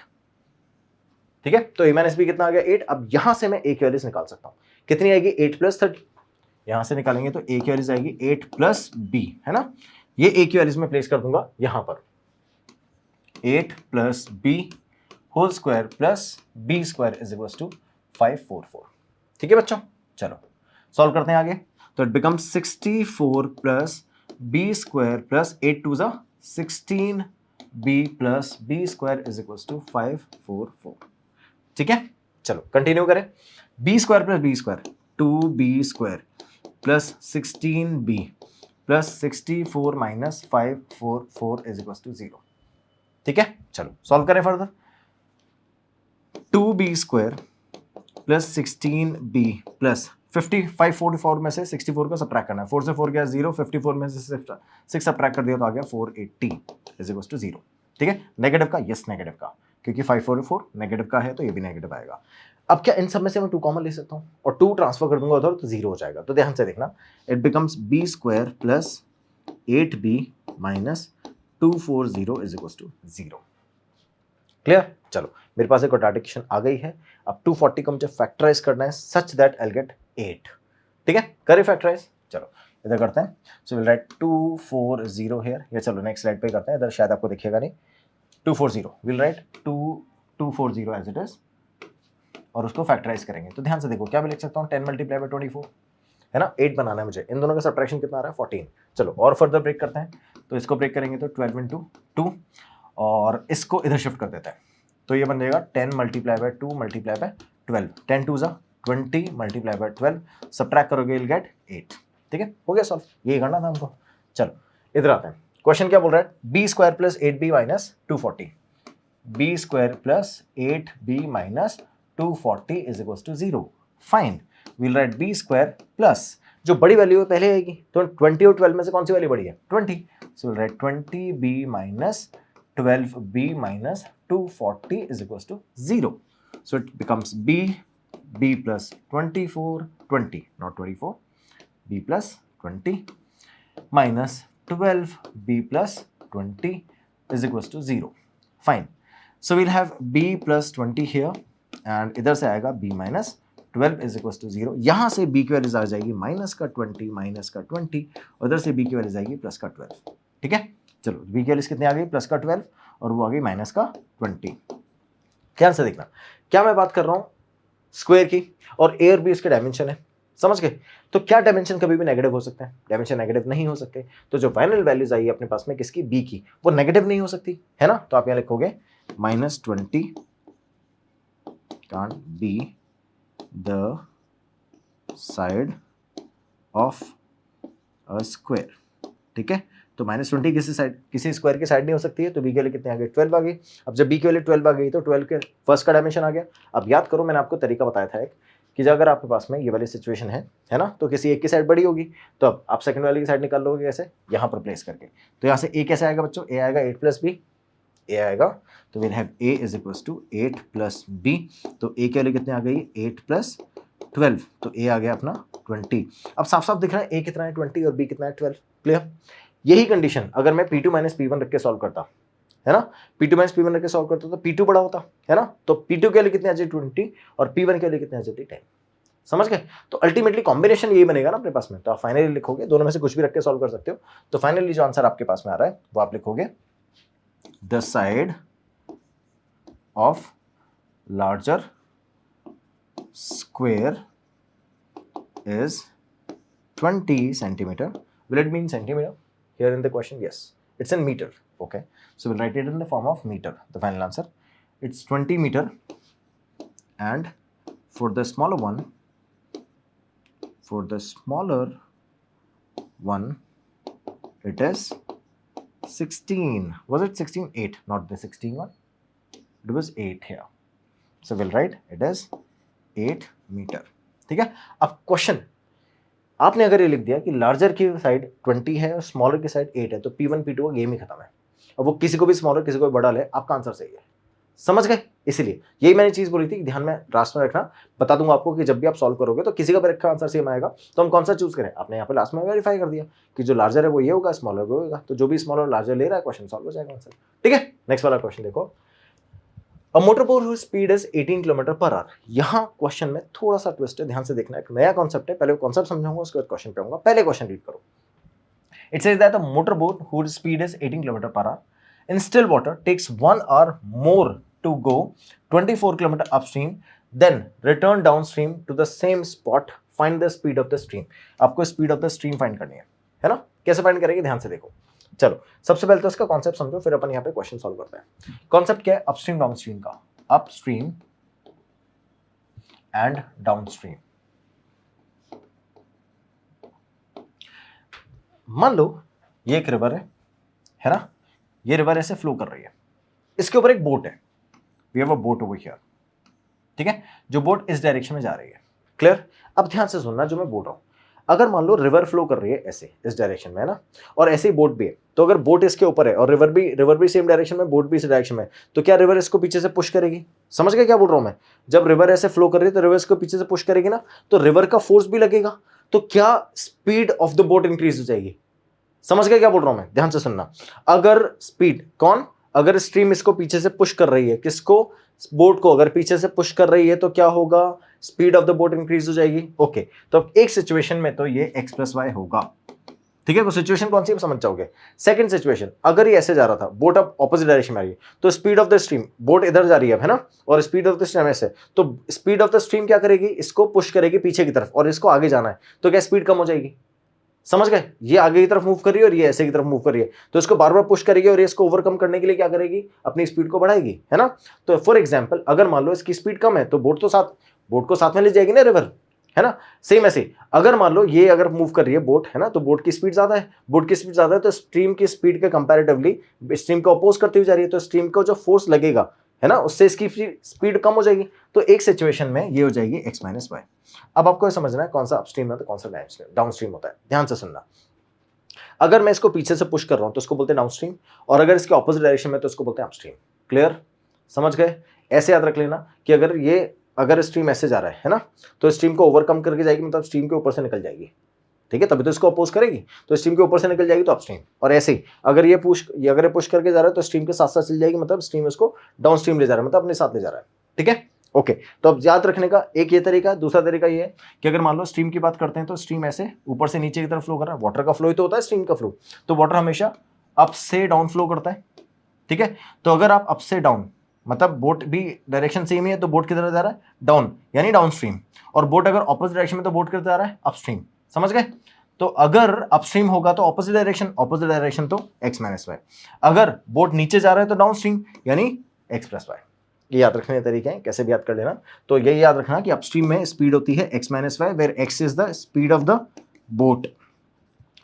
ठीक है, तो A minus B कितना आ गया, 8। अब यहां से मैं A की वैल्यूज निकाल सकता हूं, कितनी आएगी, 8 प्लस 30, यहां से निकालेंगे तो A की वैल्यूज आएगी 8 प्लस B, है ना, ये A की वैल्यूज में प्लेस कर दूंगा यहां पर, 8 plus B whole square plus B square is equals to 544। ठीक है बच्चों, चलो सॉल्व करते हैं आगे, तो it becomes 64 plus B square plus 8 2 is 16B plus B square is equals to 544। ठीक है, चलो कंटिन्यू करें, B square plus B square 2B square plus 16B plus 64 minus 544 is equals to 0। ठीक है, चलो सॉल्व करें further, 2B square plus 16B plus 544 में से 64 का सब्ट्रैक्ट करना है, 4 से 4 गया 0, 54 में से 6 सब्ट्रैक्ट कर दिया तो आ गया 480 इज इक्वल्स टू 0। ठीक है, नेगेटिव का, यस नेगेटिव का, क्योंकि 544 नेगेटिव का है तो ये भी नेगेटिव आएगा। अब क्या इन सब में से मैं 2 कॉमन ले सकता हूँ और 2 ट्रांसफर कर दूंगा उधर तो 0 हो जाएगा, तो ध्यान से देखना, it becomes B square plus 8B minus 240 is equals to 0। Clear, चलो मेरे पास एक क्वाड्रेटिक इक्वेशन आ गई है। अब 240 को मुझे फैक्टराइज करना है such that I will get 8। ठीक है, करें फैक्टराइज, चलो इधर करते हैं, सो विल राइट 240 हियर, या चलो नेक्स्ट स्लाइड पे करते हैं, इधर शायद आपको दिखेगा नहीं, 240 will write 240 as it is, और उसको फैक्टराइज करेंगे। तो ध्यान से देखो, क्या मैं लिख सकता हूँ, 10 मल्टीप्लाई बाय 24, है ना, 8 बनाना है मुझे, इन दोनों का सब्ट्रैक्शन कितना आ रहा है, 14। चलो और फर्दर ब्रेक करते हैं, तो इसको ब्रेक करेंगे तो 12 इंटू 2, और इसको इधर शिफ्ट कर देते हैं, तो ये बन जाएगा 10 मल्टीप्लाई बाय 2 मल्टीप्लाई बाय 12, 10 2 जा 20 मल्टीप्लाई बाय 12, सब्ट्रैक्ट करोगे विल गेट 8। ठीक है, हो गया सॉल्व, यही करना था हमको। चलो इधर आते हैं, क्वेश्चन क्या बोल रहा है, B square plus 8B minus 240, B square plus 8B minus 240 is equals to 0। Fine, will write B square plus, जो बड़ी वैल्यू है पहले आएगी, तो 20 और 12 में से कौन सी वैल्यू बड़ी है, 20, सो will right 20B minus 12B minus 240 is equals to 0. So it becomes B plus 24, 20, not 24, B plus 20 minus 12B plus 20 is equals to 0. Fine. So we'll have B plus 20 here and इधर से आएगा B minus 12 is equals to 0. यहाँ से B की values आ जाएगी minus का 20, minus का 20, उधर से B की वैल्यूज आएगी प्लस का 12। ठीक है, चलो बी की वैल्यूज कितनी आ गई, प्लस का 12 और वो आ गई माइनस का 20। ध्यान से देखना, क्या मैं बात कर रहा हूं स्क्वायर की, और ए और बी उसके डायमेंशन है, समझ गए। तो क्या डायमेंशन कभी भी नेगेटिव हो सकते हैं, डायमेंशन नेगेटिव नहीं हो सकते। तो जो फाइनल वैल्यूज आई अपने पास में किसकी, बी की, वो नेगेटिव नहीं हो सकती है ना। तो आप यहां लिखोगे -20 can't be the side of a square, ठीक है। तो -20 किसी स्क्वायर की साइड नहीं हो सकती है। तो बी की वैल्यू कितनी आ गई, 12 आ गई। अब जब बी की वैल्यू 12 आ गई तो 12 के फर्स्ट का डायमेंशन आ गया। अब याद करो, मैंने आपको तरीका बताया था एक, कि जब अगर आपके पास में ये वाली सिचुएशन है ना, तो किसी एक की साइड बड़ी होगी, तो अब आप सेकंड वाले की साइड निकाल लोगे कैसे, यहाँ पर प्लेस करके। तो यहाँ से ए कैसे आएगा बच्चों, ए आएगा 8 + b, ए आएगा, तो विल हैव a = 8 + b। तो a की वैल्यू कितनी आ गई, 8 + 12, तो a आ गया अपना 20। अब साफ साफ दिख रहा है a कितना है 20 और b कितना है 12। क्लियर। यही कंडीशन अगर मैं p2 - p1 रख के सॉल्व करता, है ना, p2 - p1 रख के सॉल्व करता तो p2 बड़ा होता, है ना। तो p2 की वैल्यू कितनी आ जाती 20 और p1 की वैल्यू कितनी आ जाती 10। समझ गए। तो अल्टीमेटली कॉम्बिनेशन यही बनेगा ना अपने पास में। तो आप फाइनली लिखोगे, दोनों में से कुछ भी रख के सॉल्व कर सकते हो। तो फाइनली जो आंसर आपके पास में आ रहा है वो आप लिखोगे the side of larger square is 20 centimeter. Will it be in centimeter here in the question? Yes, it's in meter. Okay, so we'll write it in the form of meter. The final answer, it's 20 meter, and for the smaller one, it is 16. Was it 16? 8, not the 16 one. It was 8 here. So we'll write it as 8 metre. ठीक है। अब question आपने अगर ये लिख दिया कि larger की साइड 20 है और स्मॉलर की साइड 8 है, तो P1 P2 का गेम ही खत्म है। अब वो किसी को भी स्मॉलर किसी को भी बड़ा ले, आपका आंसर सही है। समझ गए। इसीलिए यही मैंने चीज बोली थी कि ध्यान में लास्ट में रखना। बता दूंगा आपको कि जब भी आप सॉल्व करोगे तो किसी का भी रखा आंसर सेम आएगा, तो हम कौन सा चूज करें। आपने यहाँ पे लास्ट में वेरीफाई कर दिया कि जो लार्जर है वो ये होगा, स्मॉलर वो होगा। तो जो भी स्मॉलर लार्जर ले रहा है क्वेश्चन सॉल्व हो जाएगा आंसर। ठीक है। नेक्स्ट वाला क्वेश्चन देखो, A motorboat whose speed is 18 km/h। यहाँ क्वेश्चन में थोड़ा सा ट्विस्ट है, ध्यान से देखना। एक नया कॉन्सेप्ट है, पहले वो कॉन्सेप्ट समझाऊंगा, उसके बाद क्वेश्चन पे आऊंगा। पहले क्वेश्चन रीड करो। It says that a motorboat whose speed is 18 km/h in still water takes 1 hour more to go 24 km upstream, then return downstream to the same spot. Find the speed of the stream। आपको speed of the stream find करनी है ना। कैसे find करेंगे, ध्यान से देखो। चलो सबसे पहले तो इसका कॉन्सेप्ट समझो, फिर अपन यहाँ पे क्वेश्चन सॉल्व करते हैं। कॉन्सेप्ट क्या है, अपस्ट्रीम डाउनस्ट्रीम का। Upstream and downstream. मान लो ये एक रिवर है ना, ये रिवर ऐसे फ्लो कर रही है, इसके ऊपर एक बोट है। We have a boat over here, ठीक है। जो बोट इस डायरेक्शन में जा रही है। क्लियर। अब ध्यान से सुनना जो मैं बोल रहा हूं। अगर मान लो रिवर फ्लो कर रही है ऐसे इस डायरेक्शन में, है ना, और ऐसे ही बोट भी है, तो अगर बोट इसके ऊपर है और रिवर भी सेम डायरेक्शन में, बोट भी इस डायरेक्शन में, तो क्या रिवर इसको पीछे से पुश करेगी। समझ गए क्या बोल रहा हूं मैं। जब रिवर ऐसे फ्लो कर रही है तो रिवर इसको पीछे से पुश करेगी ना, तो रिवर का फोर्स भी लगेगा, तो क्या speed of the boat increase हो जाएगी। समझ गए क्या बोल रहा हूं मैं, ध्यान से सुनना। अगर स्पीड अगर स्ट्रीम इसको पीछे से पुश कर रही है, किसको, बोट को अगर पीछे से पुश कर रही है, तो क्या होगा, speed of the boat increase हो जाएगी। ओके, तो अब एक सिचुएशन में तो ये x + y होगा। ठीक है। वो सिचुएशन कौन सी है समझ जाओगे। सेकंड सिचुएशन, अगर ये ऐसे जा रहा था, बोट अब ऑपोजिट डायरेक्शन में आ रही है, तो speed of the stream, boat इधर जा रही है ना, और स्पीड ऑफ द स्ट्रीम ऐसे, तो स्पीड ऑफ द स्ट्रीम क्या करेगी, इसको पुश करेगी पीछे की तरफ, और इसको आगे जाना है, तो क्या स्पीड कम हो जाएगी। समझ गए। ये आगे की तरफ मूव कर रही है और ये ऐसे की तरफ मूव कर रही है, तो इसको बार बार पुश करेगी और ये इसको ओवरकम करने के लिए क्या करेगी, अपनी स्पीड को बढ़ाएगी, है ना। तो फॉर एग्जांपल अगर मान लो इसकी स्पीड कम है, तो बोट को साथ में ले जाएगी ना रिवर, है ना। सेम ऐसे अगर मान लो ये अगर मूव कर रही है बोट, है ना, तो बोट की स्पीड ज्यादा है, तो स्ट्रीम की स्पीड के कंपैरेटिवली स्ट्रीम को अपोज करती हुई जा रही है, तो स्ट्रीम को जो फोर्स लगेगा, है ना, उससे इसकी स्पीड कम हो जाएगी। तो एक सिचुएशन में ये हो जाएगी x - y। अब आपको समझना है कौन सा अपस्ट्रीम है तो कौन सा डाउनस्ट्रीम होता है। ध्यान से सुनना। अगर मैं इसको पीछे से पुश कर रहा हूं तो इसको बोलते हैं डाउनस्ट्रीम, और अगर इसके ऑपोजिट डायरेक्शन में तो इसको बोलते हैं अपस्ट्रीम। क्लियर। समझ गए। ऐसे याद रख लेना कि अगर स्ट्रीम ऐसे जा रहा है ना, तो स्ट्रीम को ओवरकम करके जाएगी, मतलब स्ट्रीम के ऊपर से निकल जाएगी। ठीक है, तभी तो इसको अपोज करेगी, तो स्ट्रीम के ऊपर से निकल जाएगी तो अपस्ट्रीम। और ऐसे ही अगर ये पुश करके जा रहा है तो स्ट्रीम के साथ साथ चल जाएगी, मतलब स्ट्रीम इसको डाउनस्ट्रीम ले जा रहा है, मतलब अपने साथ ले जा रहा है। ठीक है। ओके, तो अब याद रखने का एक ये तरीका, दूसरा तरीका ये है कि अगर मान लो स्ट्रीम की बात करते हैं तो स्ट्रीम ऐसे ऊपर से नीचे की तरफ फ्लो कर रहा है। वाटर का फ्लो ही तो होता है स्ट्रीम का फ्लो, तो वाटर हमेशा अप से डाउन फ्लो करता है, ठीक है। तो अगर आप अप से डाउन, मतलब बोट भी डायरेक्शन सेम ही है, तो बोट किधर जा रहा है, डाउन, यानी डाउन स्ट्रीम। और बोट अगर ऑपोजिट डायरेक्शन में, तो बोट किधर जा रहा है, अपस्ट्रीम। समझ गए। तो अगर अपस्ट्रीम होगा तो ऑपोजिट डायरेक्शन तो x माइनस वाई। अगर बोट नीचे जा रहा है तो डाउन स्ट्रीम, यानी x प्लस वाई। ये याद रखने के तरीके हैं, कैसे भी याद कर लेना। तो ये याद रखना कि अपस्ट्रीम में स्पीड होती है x minus y, where x is the speed of the boat.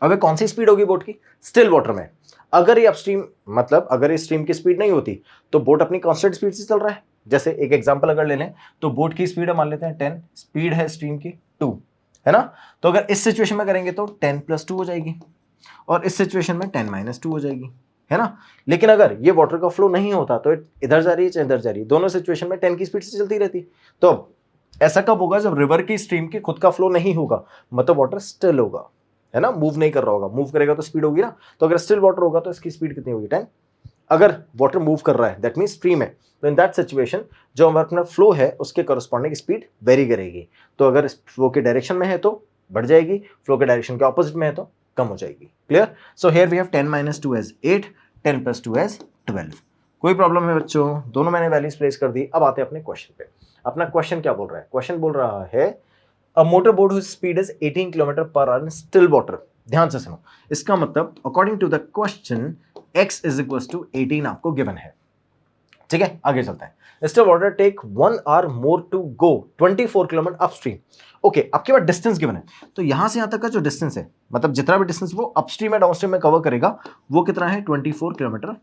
अब कौन सी स्पीड होगी बोट की, स्टिल वाटर में। अगर ये अपस्ट्रीम, मतलब अगर इस स्ट्रीम की स्पीड नहीं होती तो बोट अपनी कांस्टेंट स्पीड से चल रहा है। जैसे एक एग्जांपल अगर ले लें तो बोट की स्पीड मान लेते हैं 10, स्पीड है स्ट्रीम की 2, है ना। तो अगर इस सिचुएशन में करेंगे तो 10 + 2 हो जाएगी, और इस सिचुएशन में 10 - 2 हो जाएगी, है ना। लेकिन अगर ये वाटर का फ्लो नहीं होता तो इधर जा रही है चाहे इधर जा रही है, दोनों सिचुएशन में 10 की स्पीड से चलती रहती। तो अब ऐसा कब होगा, जब रिवर की स्ट्रीम की खुद का फ्लो नहीं होगा, मतलब वाटर स्टिल होगा, है ना, मूव नहीं कर रहा होगा। मूव करेगा तो स्पीड होगी ना। तो अगर स्टिल वाटर होगा तो इसकी स्पीड कितनी होगी, 10। अगर वाटर मूव कर रहा है, दैट मीन स्ट्रीम है, तो इन दैट सिचुएशन जो हमारा अपना फ्लो है उसके करस्पॉन्डिंग स्पीड वेरी करेगी। तो अगर फ्लो के डायरेक्शन में है तो बढ़ जाएगी, फ्लो के डायरेक्शन के ऑपोजिट में है तो कम हो जाएगी। Clear. So here we have 10 - 2 as 8, 10 + 2 as 12। कोई प्रॉब्लम है बच्चों, दोनों मैंने वैल्यूज प्लेस कर दी। अब आते हैं अपने क्वेश्चन पे। अपना क्वेश्चन क्या बोल रहा है, क्वेश्चन बोल रहा है a motor boat whose speed is 18 km/h in still water. ध्यान से सुनो, इसका मतलब according to the question x = 18 आपको गिवन है, ठीक है। आगे चलते हैं। Still water take 1 hour more to go 24 km upstream. Okay, आपके पास डिस्टेंस गिवन है, तो यहां से यहां तक का जो डिस्टेंस है, मतलब जितना भी डिस्टेंस वो अपस्ट्रीम या डाउनस्ट्रीम में कवर करेगा, वो कितना है, 24 kilometre.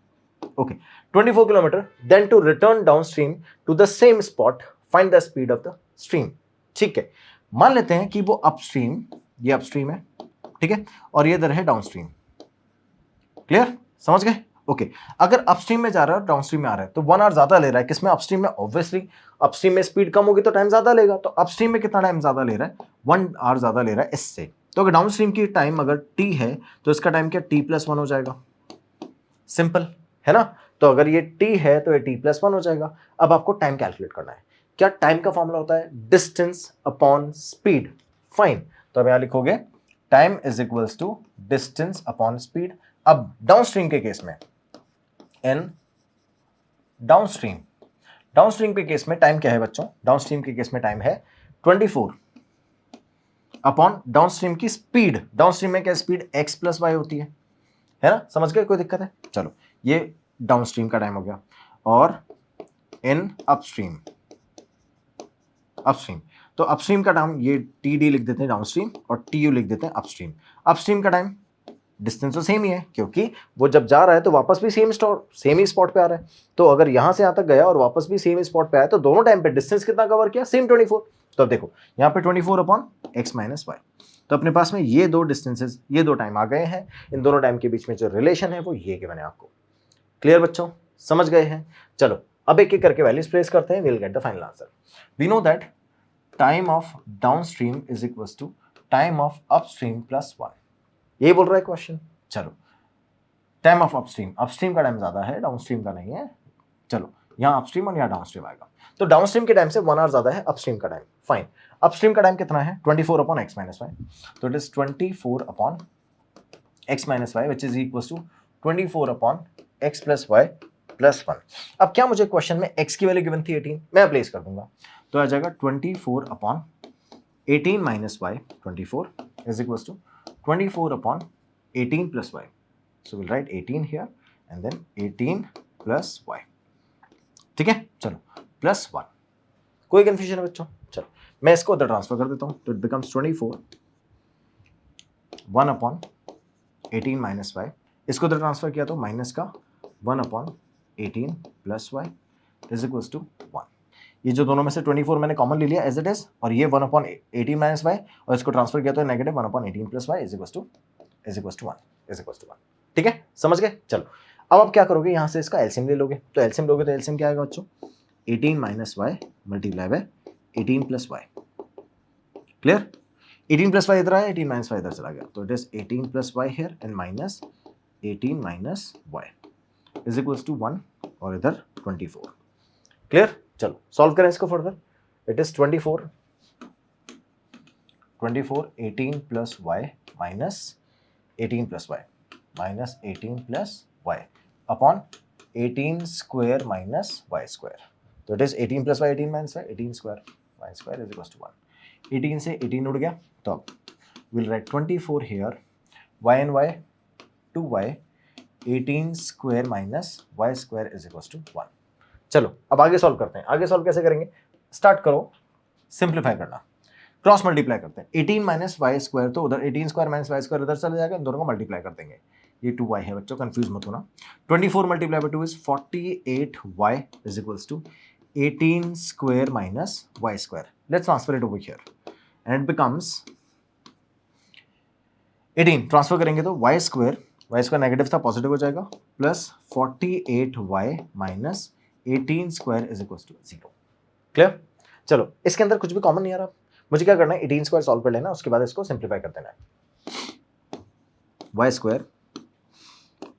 Okay, 24 kilometre. Then to return downstream to the same spot, find the speed of the stream. ठीक है, मान लेते हैं कि वो अपस्ट्रीम, ये अपस्ट्रीम है, ठीक है, और ये इधर है डाउनस्ट्रीम। क्लियर, समझ गए। ओके, अगर अपस्ट्रीम में जा रहा है और डाउनस्ट्रीम में आ रहा है तो 1 hour ज्यादा ले रहा है। किसमें, अपस्ट्रीम में। ऑब्वियसली अपस्ट्रीम में स्पीड कम होगी तो टाइम ज्यादा लेगा, तो अपस्ट्रीम में कितना टाइम ज्यादा ले रहा है, 1 hour ज्यादा ले रहा है इससे। तो अगर डाउनस्ट्रीम की टाइम अगर t है तो इसका टाइम क्या, t+1 हो जाएगा। सिंपल है ना। तो अगर ये t है तो ये t+1 हो जाएगा। अब आपको टाइम कैलकुलेट करना है। क्या टाइम का फॉर्मूला होता है, डिस्टेंस अपॉन स्पीड। फाइन, तो अब यहां लिखोगे टाइम = डिस्टेंस अपॉन स्पीड। अब डाउनस्ट्रीम के केस में इन डाउनस्ट्रीम के केस में टाइम क्या है बच्चों, डाउनस्ट्रीम के केस में टाइम है 24 अपॉन डाउनस्ट्रीम की स्पीड। डाउनस्ट्रीम में क्या स्पीड, x + y होती है ना। समझ गए, कोई दिक्कत है। चलो, ये डाउनस्ट्रीम का टाइम हो गया। और इन अपस्ट्रीम तो अपस्ट्रीम का टाइम ये टी डी लिख देते हैं डाउनस्ट्रीम, और टी यू लिख देते हैं अपस्ट्रीम। अपस्ट्रीम का टाइम, डिस्टेंस तो सेम ही है क्योंकि वो जब जा रहा है तो वापस भी सेम ही स्पॉट पे आ रहा है। तो अगर यहां से यहां तक गया और वापस भी सेम स्पॉट पे आया तो दोनों टाइम पे डिस्टेंस कितना कवर किया, सेम 24। तो अब देखो यहाँ पे 24 अपॉन x - y। तो अपने पास में ये दो डिस्टेंसेस, ये दो टाइम आ गए हैं। इन दोनों टाइम के बीच में जो रिलेशन है वो ये गिवन है आपको। क्लियर बच्चों, समझ गए हैं। चलो अब एक एक करके वैल्यूज प्लेस करते हैं, we will get the final answer. We know that time of downstream = time of upstream +1। ये बोल रहा है क्वेश्चन। चलो, टाइम ऑफ अपस्ट्रीम का टाइम ज्यादा है, डाउनस्ट्रीम का नहीं है। चलो, यहाँ अपस्ट्रीम और यहाँ डाउनस्ट्रीम आएगा। तो डाउनस्ट्रीम के टाइम से 1 hour ज्यादा है अपस्ट्रीम का टाइम। फाइन, अपस्ट्रीम का टाइम कितना है, 24 अपॉन x - y। तो it is 24 upon x - y which is equal to 24 upon x + y + 1। अब क्या मुझे क्वेश्चन में x की वैल्यू गिवन थी 18, मैं प्लेस कर दूंगा। तो आ जाएगा 24 upon 18 - y, 24 is equal to 24 upon 18 + y। So we'll write 18 here and then 18 + y। ठीक है, चलो +1। कोई कंफ्यूजन है बच्चों। चलो मैं इसको उधर ट्रांसफर कर देता हूं, तो इट बिकम्स 24 1 अपॉन 18 - y। इसको उधर ट्रांसफर किया तो माइनस का 1 upon 18 + y is equal to 1। ये जो दोनों में से 24 मैंने कॉमन ले लिया एज इट इज, और ये 1 अपॉन 18 - y, और इसको ट्रांसफर किया तो negative 1 upon 18 + y is equal to 1। ठीक है, समझ गए। चलो अब आप क्या करोगे, यहां से इसका एलसीएम ले लोगे। तो एलसीएम लोगे तो एलसीएम क्या आएगा बच्चों, 18 - y multiply by 18 + y। Clear, 18 + y इधर आया, 18 - y इधर चला गया, तो it is 18 + y here and minus 18 - y is equals to 1, और इधर 24। क्लियर, चलो सॉल्व करें इसको further. It is 24 18 + y minus 18 + y। Minus 18 plus y upon 18 square minus y square. तो it is 18 plus y 18 minus y 18 square y square is equal to 1। 18 से 18 उड़ गया तो अब will write 24 here y and y 2y 18 square minus y square is equal to 1। चलो अब आगे solve करते हैं। आगे सॉल्व कैसे करेंगे, स्टार्ट करो सिंप्लीफाई करना, क्रॉस मल्टीप्लाई करते हैं। 18 माइनस वाई स्क्वायर तो उधर 18 स्क्वायर माइनस वाई स्क्वायर उधर चला जाएगा, इन दोनों को मल्टीप्लाई कर देंगे। ये 2y है बच्चों, कंफ्यूज मत होना। 24 multiply by 2 is 48y is equals to 18 square minus y square. Let's transfer it over here and it becomes 18 transfer करेंगे तो वाई स्क्वायर नेगेटिव था पॉजिटिव हो जाएगा plus 48y minus 18 square is equals to 0। Clear? चलो इसके अंदर कुछ भी कॉमन नहीं आ रहा, मुझे क्या करना है 18 स्क्वायर सॉल्व कर लेना, उसके बाद इसको सिंप्लीफाई कर देना है। Y square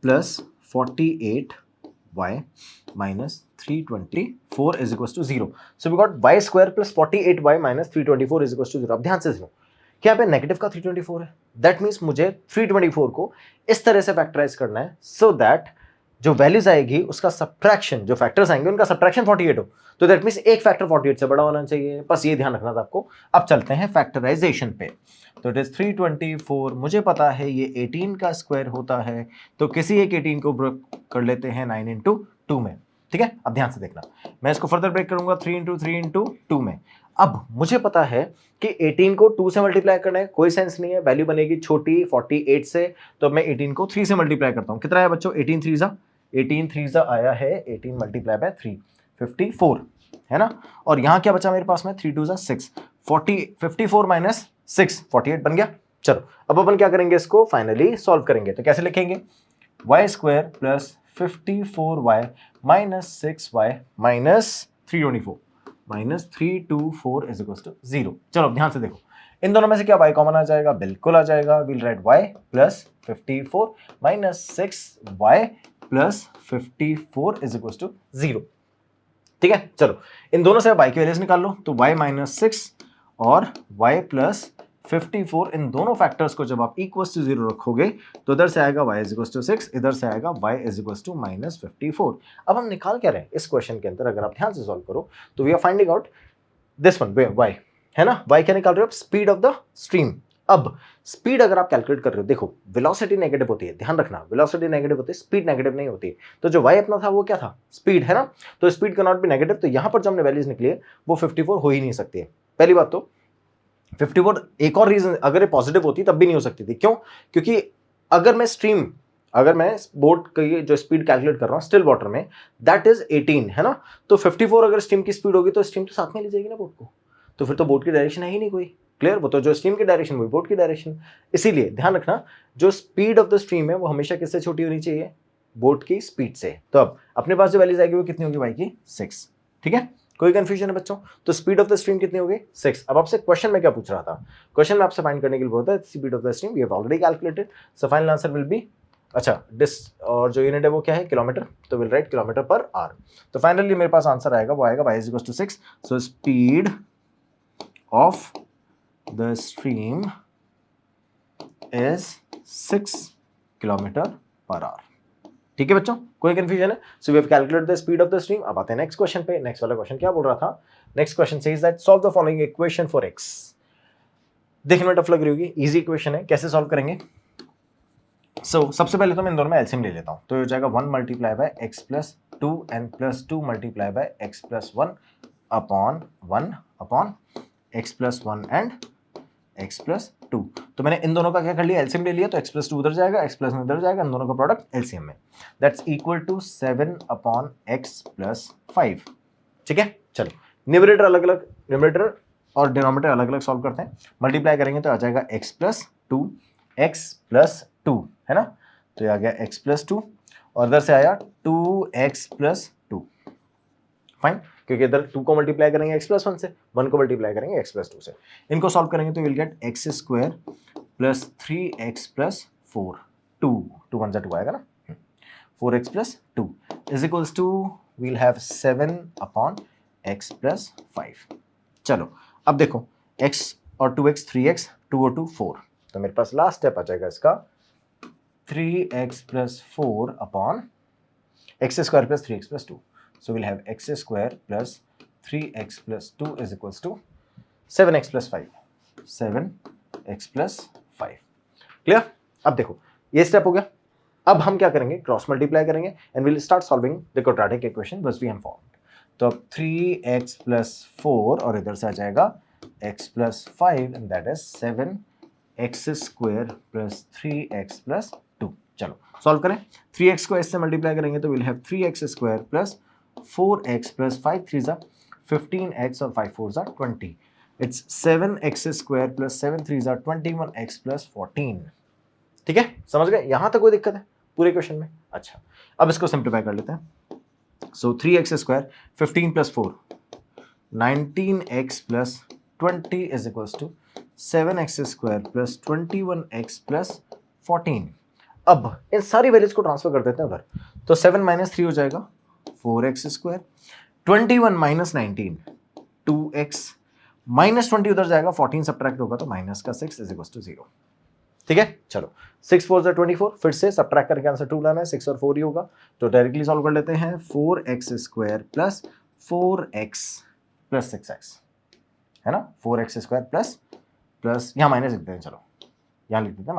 plus 48y minus 324 is equal to 0। So we got y square plus 48y minus 324 is equal to 0। अब ध्यान से सुनो, क्या पे नेगेटिव का 324 है, दैट मीन्स मुझे 324 को इस तरह से फैक्टराइज करना है सो दैट जो वैल्यूज आएगी उसका सब्ट्रैक्शन, जो फैक्टर्स आएंगे उनका सब्ट्रैक्शन 48 हो। तो दैट मीन्स एक फैक्टर 48 से बड़ा होना चाहिए, बस ये ध्यान रखना था आपको। अब चलते हैं फैक्टराइजेशन पे। तो इट इज 324, मुझे पता है ये 18 का स्क्वायर होता है, तो किसी एक 18 को ब्रेक कर लेते हैं 9 इंटू 2 में। ठीक है, अब ध्यान से देखना, मैं इसको फर्दर ब्रेक करूंगा 3 इंटू 3 इंटू 2 में। अब मुझे पता है कि 18 को 2 से मल्टीप्लाई करना है, कोई सेंस नहीं है, वैल्यू बनेगी छोटी 48 से, तो मैं 18 को 3 से मल्टीप्लाई करता हूं। कितना है बच्चों, 18 3 आया है 18 मल्टीप्लाई बाय 3 54 है ना। और यहां क्या बचा मेरे पास में, 3 2 6 54 माइनस 6 48 बन गया। चलो अब अपन क्या करेंगे, इसको फाइनली सॉल्व करेंगे। तो कैसे लिखेंगे, y square plus 54y minus 6y minus 324 is equal to 0। चलो अब ध्यान से देखो, इन दोनों में से क्या y कॉमन आ जाएगा, बिल्कुल आ जाएगा। Will write y plus 54 minus 6y plus 54 is equal to 0। ठीक है, चलो इन दोनों से y की वैल्यूज निकाल लो। तो y माइनस 6 और y प्लस 54, इन दोनों फैक्टर्स को जब आप इक्वल टू 0 रखोगे तो इधर से आएगा y इज इक्वल टू 6, इधर से आएगा y is equal to minus 54। अब हम निकाल क्या रहे हैं इस क्वेश्चन के अंदर, अगर आप ध्यान से सॉल्व करो तो we are finding out this one y है ना। y क्या निकाल रहे हो, स्पीड ऑफ द स्ट्रीम। अब स्पीड अगर आप कैलकुलेट कर रहे हो, देखो वेलोसिटी नेगेटिव होती है, ध्यान रखना, वेलोसिटी नेगेटिव होती है, स्पीड नेगेटिव नहीं होती। तो जो y अपना था वो क्या था, स्पीड है ना। तो speed can not be negative, तो यहां पर जो हमने वैल्यूज निकली है वो 54 हो ही नहीं सकती है। पहली बात तो 54, एक और रीजन, अगर ये पॉजिटिव होती तब भी नहीं हो सकती थी। क्यों, क्योंकि अगर मैं बोट की जो स्पीड कैलकुलेट कर रहा हूं स्टिल वाटर में, दैट इज 18 है ना। तो 54 अगर स्टीम की स्पीड होगी तो स्टीम तो साथ में ले जाएगी ना बोट को, तो फिर तो बोट की डायरेक्शन है ही नहीं कोई। क्लियर, वो तो जो स्ट्रीम की डायरेक्शन वही बोट की डायरेक्शन। इसीलिए ध्यान रखना, जो स्पीड ऑफ द स्ट्रीम है वो हमेशा किससे छोटी होनी चाहिए, बोट की स्पीड से। तो अब अपने पास जो वैल्यूज आएगी वो कितनी होगी, y की 6। ठीक है, कोई कंफ्यूजन है बच्चों, तो स्पीड ऑफ द स्ट्रीम कितनी होगी 6। अब आपसे क्वेश्चन में क्या पूछ रहा था, क्वेश्चन में आपसे फाइंड करने के लिए बोलता है speed of the stream, we have already calculated, so final answer will be, अच्छा डिस और जो यूनिट है वो क्या है, किलोमीटर, तो will write kilometre per hour. तो फाइनली मेरे पास आंसर आएगा, वो आएगा y is equal to 6। So speed of the stream is 6 kilometre per hour. ठीक है बच्चों, कोई कंफ्यूजन है, so we have calculated the speed of the stream. अब आते हैं नेक्स्ट क्वेश्चन पे। नेक्स्ट वाला क्वेश्चन क्या बोल रहा था, next question says that solve the following equation for x। देखने में टफ लग रही होगी, इजी इक्वेशन है, कैसे सॉल्व करेंगे। सबसे पहले तो मैं इन दोनों में एलसीएम ले लेता हूं, तो ये हो जाएगा 1 multiply by x plus 2 n plus 2 multiply by x plus 1 upon 1 upon x plus 1 and x plus 2। तो मैंने इन दोनों का क्या कर लिया, एलसीएम ले लिया, तो x प्लस 2 उधर जाएगा, x प्लस 1 उधर जाएगा, इन दोनों का प्रोडक्ट एलसीएम में, that's equal to 7 upon x plus 5। ठीक है, चलो न्यूमरेटर अलग अलग, न्यूमरेटर और डिनोमिनेटर अलग अलग सॉल्व करते हैं। मल्टीप्लाई करेंगे तो आ जाएगा x प्लस 2 है ना, तो ये आ गया x प्लस 2 और इधर से आया 2x प्लस 2। फाइन, क्योंकि इधर 2 को मल्टीप्लाई करेंगे x प्लस 1 से, 1 को मल्टीप्लाई करेंगे x प्लस 2 से। इनको सॉल्व करेंगे तो will get x square plus 3x plus 4, 2 1 2 आएगा ना, 4x plus 2 is equals to will have 7 upon x plus 5। चलो अब देखो, x और 2x 3x, 2 और 2 4, तो मेरे पास लास्ट स्टेप आ जाएगा इसका 3x plus 4 upon x square plus 3x plus 2. So we'll have x square plus 3x plus 2 is equals to 7x plus 5. 7x plus 5. Clear? अब देखो ये स्टेप हो गया. अब हम क्या करेंगे? क्रॉस मल्टीप्लाई करेंगे and will start solving the quadratic equation बस वी हैव फॉर्म्ड. तो अब 3x plus 4 और इधर से आ जाएगा x plus 5 and that is 7x square plus 3x plus 2. चलो सॉल्व करें. 3x को s से मल्टीप्लाई करेंगे तो will have 3x square plus 4x plus 5 3 जा 15x और 5 4 जा 20. इट्स 7x square plus 7 3 जा 21x plus 14. ठीक है, समझ गए? यहां तक कोई दिक्कत है पूरे क्वेश्चन में? अच्छा, अब इसको सिंप्लीफाई कर लेते हैं. सो 3x square 15 plus 4 19x plus 20 is equals to 7x square plus 21x plus 14. अब इन सारी वैल्यूज को ट्रांसफर कर देते हैं उधर. तो 7 minus 3 हो जाएगा 4x square, 21 minus 19 2x, minus 20 उधर जाएगा, 14 सब्ट्रैक्ट होगा तो माइनस का 6 is equals to 0. ठीक है, चलो 6 4 जा 24, फिर से सब्ट्रैक्ट करके आंसर 2 लाना है, 6 और 4 ही होगा तो डायरेक्टली सॉल्व कर लेते हैं. 4x square plus 4x plus 6x है ना, 4x स्क्वायर प्लस यहाँ माइनस लिख देते हैं. चलो यहाँ लिख देते हैं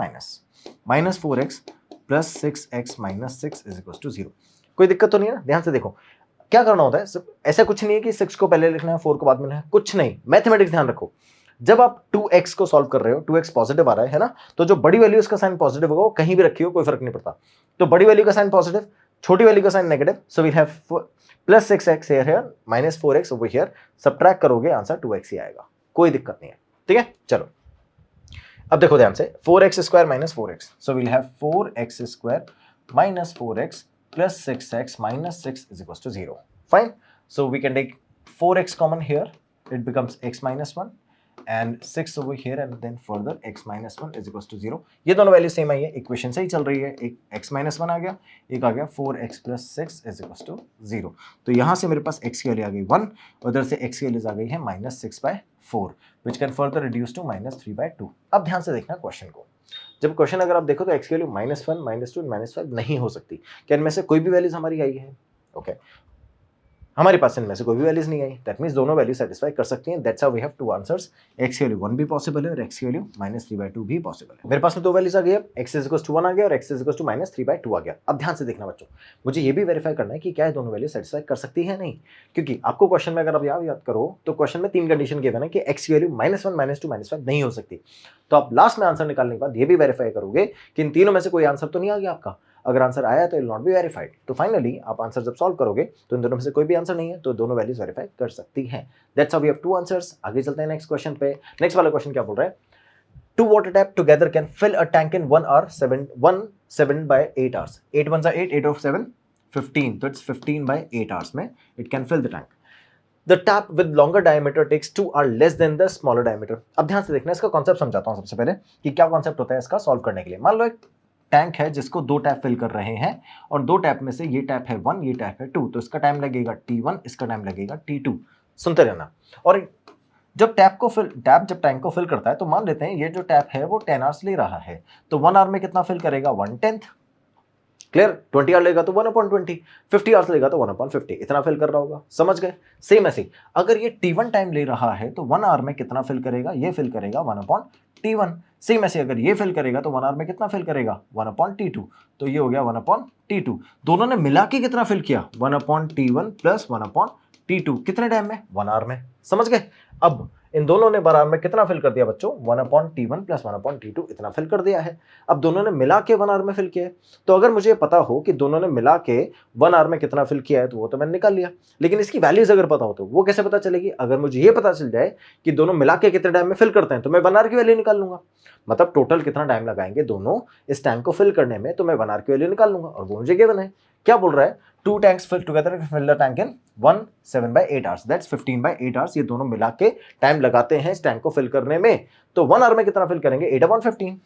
minus 4x plus 6x minus 6 is equal to 0. कोई दिक्कत तो नहीं है ना? ध्यान से देखो क्या करना होता है. ऐसा कुछ नहीं है कि 6 को पहले लिखना है 4 को बाद में लिखना है, कुछ नहीं. मैथमेटिक्स ध्यान रखो, जब आप 2x को सॉल्व कर रहे हो, 2x पॉजिटिव आ रहा है ना, तो जो बड़ी वैल्यू इसका साइन पॉजिटिव होगा वो कहीं भी रखी हो कोई फर्क नहीं पड़ता. तो बड़ी वैल्यू का साइन पॉजिटिव, छोटी वैल्यू का sign negative. So we have plus 6x here minus 4x over here. Subtract करोगे आंसर 2x ही आएगा, कोई दिक्कत नहीं है. ठीक है, चलो अब देखो ध्यान से. 4x square minus 4x, so we'll have 4x square minus 4x plus 6x minus 6 is equal to 0. Fine. So we can take 4x common here, it becomes x minus 1 and 6 over here and then further x minus 1 is equals to 0. ये दोनों value same आई है, equation से ही चल रही है. एक x minus 1 आ गया, एक आ गया 4x plus 6 is equals to 0. तो यहाँ से मेरे पास x की वैल्यू आ गई 1, उधर से x की वैल्यू आ गई है minus 6/4 which can further reduce to minus 3/2. अब ध्यान से देखना क्वेश्चन को. जब क्वेश्चन अगर आप देखो तो x की वैल्यू -1, -2, -5 नहीं हो सकती. क्या इनमें से कोई भी वैल्यूज हमारी आई है? ओके, हमारे पास इनमें से कोई भी वैल्यूज नहीं आई. दैट मींस दोनों वैल्यू सेटिस्फाई कर सकती हैं. That's how we have two answers. x की वैल्यू 1 भी पॉसिबल है और x की वैल्यू -3/2 भी पॉसिबल है. मेरे पास में दो वैल्यूज आ गई. अब x इज इक्वल्स टू 1 आ गया और x इज इक्वल्स टू -3/2 आ गया. अब ध्यान से देखना बच्चों, मुझे ये भी वेरीफाई करना है कि क्या ये दोनों वैल्यू सेटिस्फाई कर सकती है नहीं. क्योंकि आपको क्वेश्चन में अगर आप याद करो तो क्वेश्चन में 3 कंडीशन गिवन है कि x की वैल्यू -1, -2, -5 नहीं हो सकती. तो आप लास्ट में आंसर निकालने के बाद ये भी वेरीफाई करोगे कि इन तीनों में से कोई आंसर तो नहीं आ गया आपका. अगर आंसर आया तो इट नॉट बी वेरीफाइड. तो फाइनली आप आंसर जब सॉल्व करोगे तो इन दोनों में से कोई भी आंसर नहीं है, तो दोनों वैल्यूज वेरीफाई कर सकती हैं. That's how we have 2 answers. आगे चलते हैं नेक्स्ट क्वेश्चन पे. नेक्स्ट वाला क्वेश्चन क्या बोल रहा है? 2 water tap together can fill a tank in 1 hour 7 by 8 hours. 8 1 8, 8 of 7 15. तो it's 15 by 8 hours में it can fill the tank. The tap with longer diameter takes 2 hours less than the smaller diameter. अब ध्यान से देखना, इसका concept समझाता हूं सबसे पहले कि क्या कॉन्सेप्ट होता है इसका सॉल्व करने के लिए. मान लो एक टैंक है जिसको 2 टैप फिल कर रहे हैं और 2 टैप में से ये टैप है 1, ये टैप है 2. तो इसका टाइम लगेगा T1, इसका टाइम लगेगा T2. सुनते रहना. और जब टैप जब टैंक को फिल करता है तो मान लेते हैं ये जो टैप है वो 10 आवर्स ले रहा है. तो 1 आवर में कितना फिल करेगा? 1/10. क्लियर? 20 आवर लेगा तो 1/20, 50 आवर्स लेगा तो 1/50. इतना फिल कर रहा होगा. समझ गए? सेम ऐसे अगर ये T1 टाइम ले रहा है तो 1 आवर में कितना फिल करेगा? ये फिल करेगा 1/T1. सेम ऐसे अगर ये फिल करेगा तो 1 आवर में कितना फिल करेगा? 1/T2. तो ये हो गया 1/T2. दोनों ने मिला के कितना फिल किया? 1/T1 plus 1/T2. कितने टाइम में? 1 आवर में. समझ गए? अब इन दोनों ने 1 आवर में कितना फिल कर दिया बच्चों? 1/T1 प्लस 1/T2 इतना फिल कर दिया है. अब दोनों ने मिला के 1 आवर में फिल किया है. तो अगर मुझे पता हो कि दोनों ने मिला के 1 आवर में कितना फिल किया है तो वो तो मैंने निकाल लिया. लेकिन इसकी वैल्यूज अगर पता हो तो वो कैसे पता चलेगी? अगर मुझे ये पता चल जाए कि दोनों मिला के कितने टाइम में फिल करते हैं तो मैं 1 आवर की वैल्यू निकाल लूंगा. मतलब टोटल कितना टाइम लगाएंगे दोनों इस टैंक को फिल करने में, तो मैं 1 आवर की वैल्यू निकाल लूंगा और वो मुझे गिवन है. क्या बोल रहा है? 2 tanks fill together fill the tank in 7 by 8 hours. That's 15 by 8 hours. ये दोनों मिला के टाइम लगाते हैं इस टैंक को फिल करने में. तो 1 आवर में कितना फिल करेंगे? 8/15.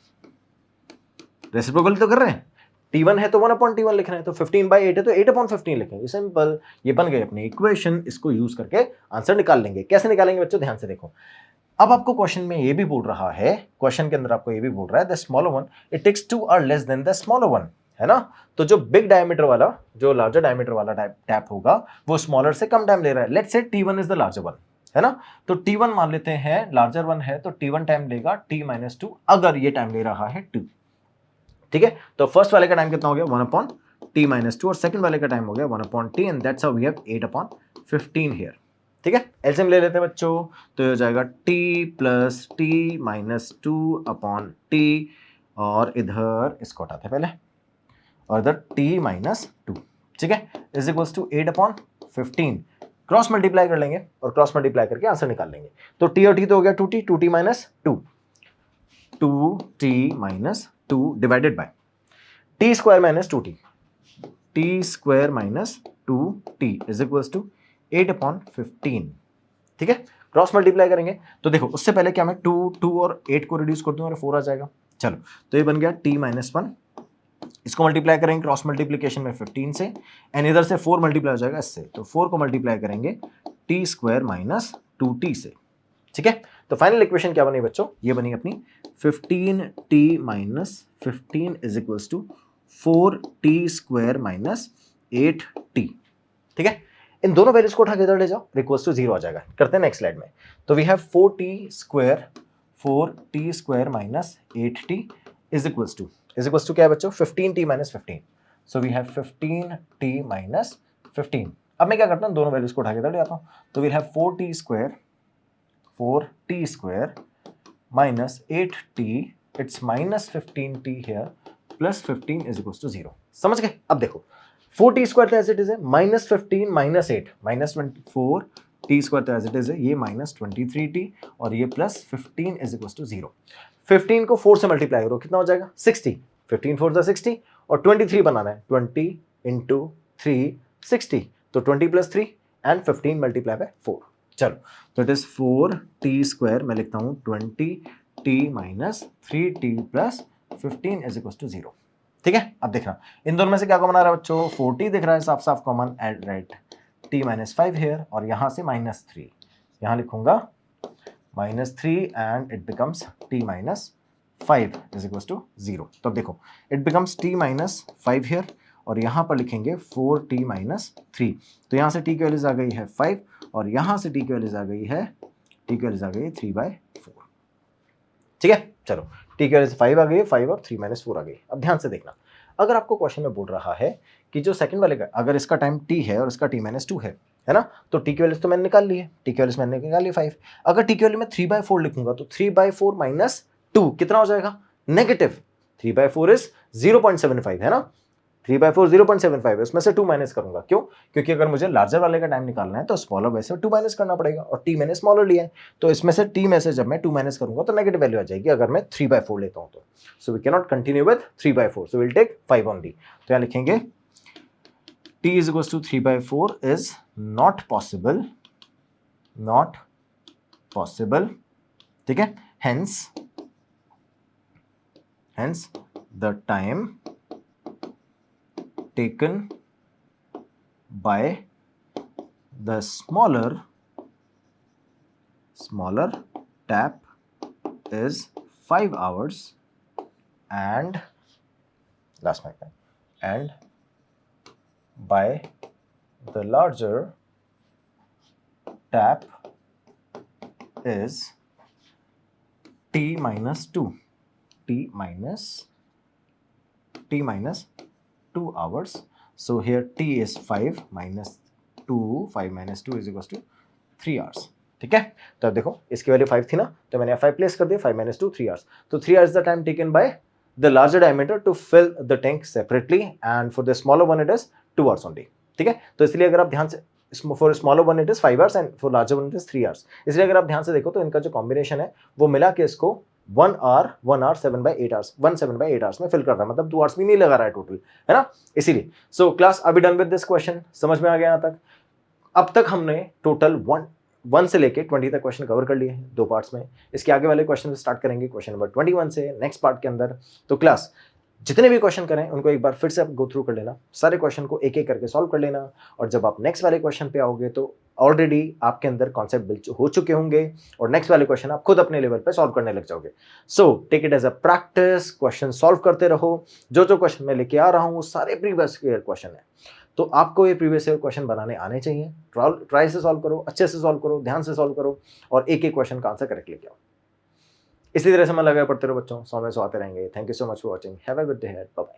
रेसिप्रोकल तो कर रहे हैं. T1 है तो 1/T1 लिख रहे हैं, तो 15 by 8 है तो 8/15 लिखेंगे. सिंपल. ये बन गई अपनी इक्वेशन. इसको यूज करके आंसर निकाल लेंगे. कैसे निकालेंगे बच्चों? ध्यान से देखो. अब आपको क्वेश्चन में ये भी बोल रहा है, क्वेश्चन के अंदर आपको ये भी बोल रहा है the smaller one it takes 2 or less than the smaller one, है ना। तो जो बिग डायमीटर वाला, जो लार्जर डायमीटर वाला टैप होगा वो स्मॉलर से कम टाइम ले रहा है। Let's say T1 is the larger one, है ना। तो T1 मान लेते हैं लार्जर वन है, तो T1 टाइम लेगा T-2 अगर ये टाइम ले रहा है 2, ठीक है। तो फर्स्ट वाले का टाइम कितना हो गया 1/T-2 और सेकंड वाले का टाइम हो गया 1/T and that's how we have 8/15 here, ठीक है। एलसीएम ले लेते हैं बच्चों, तो ये हो जाएगा T + T-2/T और इधर इसको हटाते हैं पहले और इधर T-2, ठीक है, is equals to 8/15। Cross multiply कर लेंगे और क्रॉस मल्टीप्लाई करके आंसर निकाल लेंगे। तो T और T तो हो गया 2T, 2T - 2 divided by T² - 2T, T² - 2T is equals to 8/15, ठीक है। क्रॉस मल्टीप्लाई करेंगे तो देखो उससे पहले क्या मैं 2 और 8 को रिड्यूस कर दूं और 4 आ जाएगा। चलो तो ये बन गया T-1, इसको मल्टीप्लाई करेंगे क्रॉस मल्टीप्लिकेशन में 15 से एंड इधर से 4 मल्टीप्लाई हो जाएगा इससे, तो 4 को मल्टीप्लाई करेंगे T² - 2T से, ठीक है। तो फाइनल इक्वेशन क्या बनी बच्चों, ये बनी अपनी 15T - 15 is equals to 4T² - 8T, ठीक है। इन दोनों वैल्यूज को उठा के इधर ले जाओ, इक्वल्स टू 0 आ जाएगा। करते हैं नेक्स्ट स्लाइड में। तो we have 4T² - 8T is equals to क्या है बच्चों 15T - 15। So we have 15T - 15। अब मैं क्या करता हूँ दोनों वैल्यूज को उठा के इधर ले आता हूँ। तो we have 4T² - 8T, it's -15T here plus 15 is equals to 0। समझ गए। अब देखो 4T² तो एज इट इज है, -15 - 8 -24, T² तो एज इट इज है, ये -23T और ये प्लस 15 इज इक्वल्स टू 0। 15 को 4 से मल्टीप्लाई करो कितना हो जाएगा 60, 15 4 60 और 23 बनाना है, 20 × 3 60, तो 20 + 3 एंड 15 मल्टीप्लाई बाय 4। चलो तो इट इज 4T² मैं लिखता हूँ 20T - 3T plus 15 is equals to 0, ठीक है। अब देखना इन दोनों में से क्या कॉमन आ रहा है बच्चों 4T दिख रहा है साफ साफ common, and write T - 5 here और यहां से -3, यहां लिखूंगा -3 and it becomes T - 5 is equals to 0। तो अब देखो इट बिकम्स T - 5 हियर और यहां पर लिखेंगे 4T - 3, तो यहां से T की वैल्यूज आ गई है 5 और यहां से T की वैल्यूज आ गई है 3/4, ठीक है। चलो T की वैल्यूज 5 आ गई है, 5 और 3 - 4 आ गई। अब ध्यान से देखना, अगर आपको क्वेश्चन में बोल रहा है कि जो सेकंड वाले का अगर इसका टाइम T है और इसका T - 2 है ना, तो T की वैल्यूज तो मैंने निकाल ली है, T की वैल्यूज मैंने निकाल ली 5। अगर T की वैल्यू मैं 3/4 लिखूंगा तो 3/4 - 2 कितना हो जाएगा नेगेटिव, 3/4 इज 0.75 है ना, 3/4 0.75 है, उसमें से 2 माइनस करूंगा। क्यों? क्योंकि अगर मुझे लार्जर वाले का टाइम निकालना है तो स्मॉलर वैसे 2 माइनस करना पड़ेगा और T मैंने स्मॉलर लिया है, तो इसमें से T में से जब मैं 2 माइनस करूंगा तो नेगेटिव वैल्यू आ जाएगी अगर मैं 3/4 लेता हूं तो। So we can not continue with 3/4, so we'll take 5 only. तो यहां लिखेंगे T is equals to 3/4 is not possible, ठीक है। Hence the time taken by the smaller tap is 5 hours and last my time and by the larger tap is T - 2 hours. So here T is 5 minus 2, 5 minus 2 is equals to 3 hours. ठीक है। तो अब देखो इसकी value 5 थी ना, तो मैंने 5 प्लेस कर दिया, 5 minus 2 3 hours. तो 3 hours is the time taken by the larger diameter to fill the tank separately and for the smaller one it is 2 hours only. ठीक है। तो इसलिए अगर आप ध्यान से for smaller one it is 5 hours and for larger one it is 3 hours. इसलिए अगर आप ध्यान से देखो तो इनका जो कॉम्बिनेशन है वो मिला के इसको 1 hour 7/8 hours 7/8 hours में फिल कर रहा है, मतलब 2 hours भी नहीं लगा रहा है टोटल, है ना। इसीलिए सो क्लास अभी डन विद दिस क्वेश्चन, समझ में आ गया यहाँ तक। अब तक हमने टोटल 1 से लेके 20 तक क्वेश्चन कवर कर लिए हैं 2 पार्ट्स में। इसके आगे वाले क्वेश्चन स्टार्ट करेंगे क्वेश्चन नंबर 21 से नेक्स्ट पार्ट के अंदर। तो क्लास जितने भी क्वेश्चन करें उनको एक बार फिर से आप गो थ्रू कर लेना, सारे क्वेश्चन को एक एक करके सॉल्व कर लेना, और जब आप नेक्स्ट वाले क्वेश्चन पे आओगे तो ऑलरेडी आपके अंदर कॉन्सेप्ट बिल्ड हो चुके होंगे और नेक्स्ट वाले क्वेश्चन आप खुद अपने लेवल पे सॉल्व करने लग जाओगे। So take it as a practice, question solve करते रहो। जो जो क्वेश्चन मैं लेके आ रहा हूँ वो सारे प्रीवियस ईयर क्वेश्चन है, तो आपको ये प्रीवियस ईयर क्वेश्चन बनाने आने चाहिए। ट्राई से सॉल्व करो, अच्छे से सॉल्व करो, ध्यान से सॉल्व करो, और एक एक क्वेश्चन का आंसर करेक्ट लेके आओ। इसी तरह से मन लगा पढ़ते रहो बच्चों, 100 में 100 आते रहेंगे। Thank you so much for watching, have a good day, bye bye.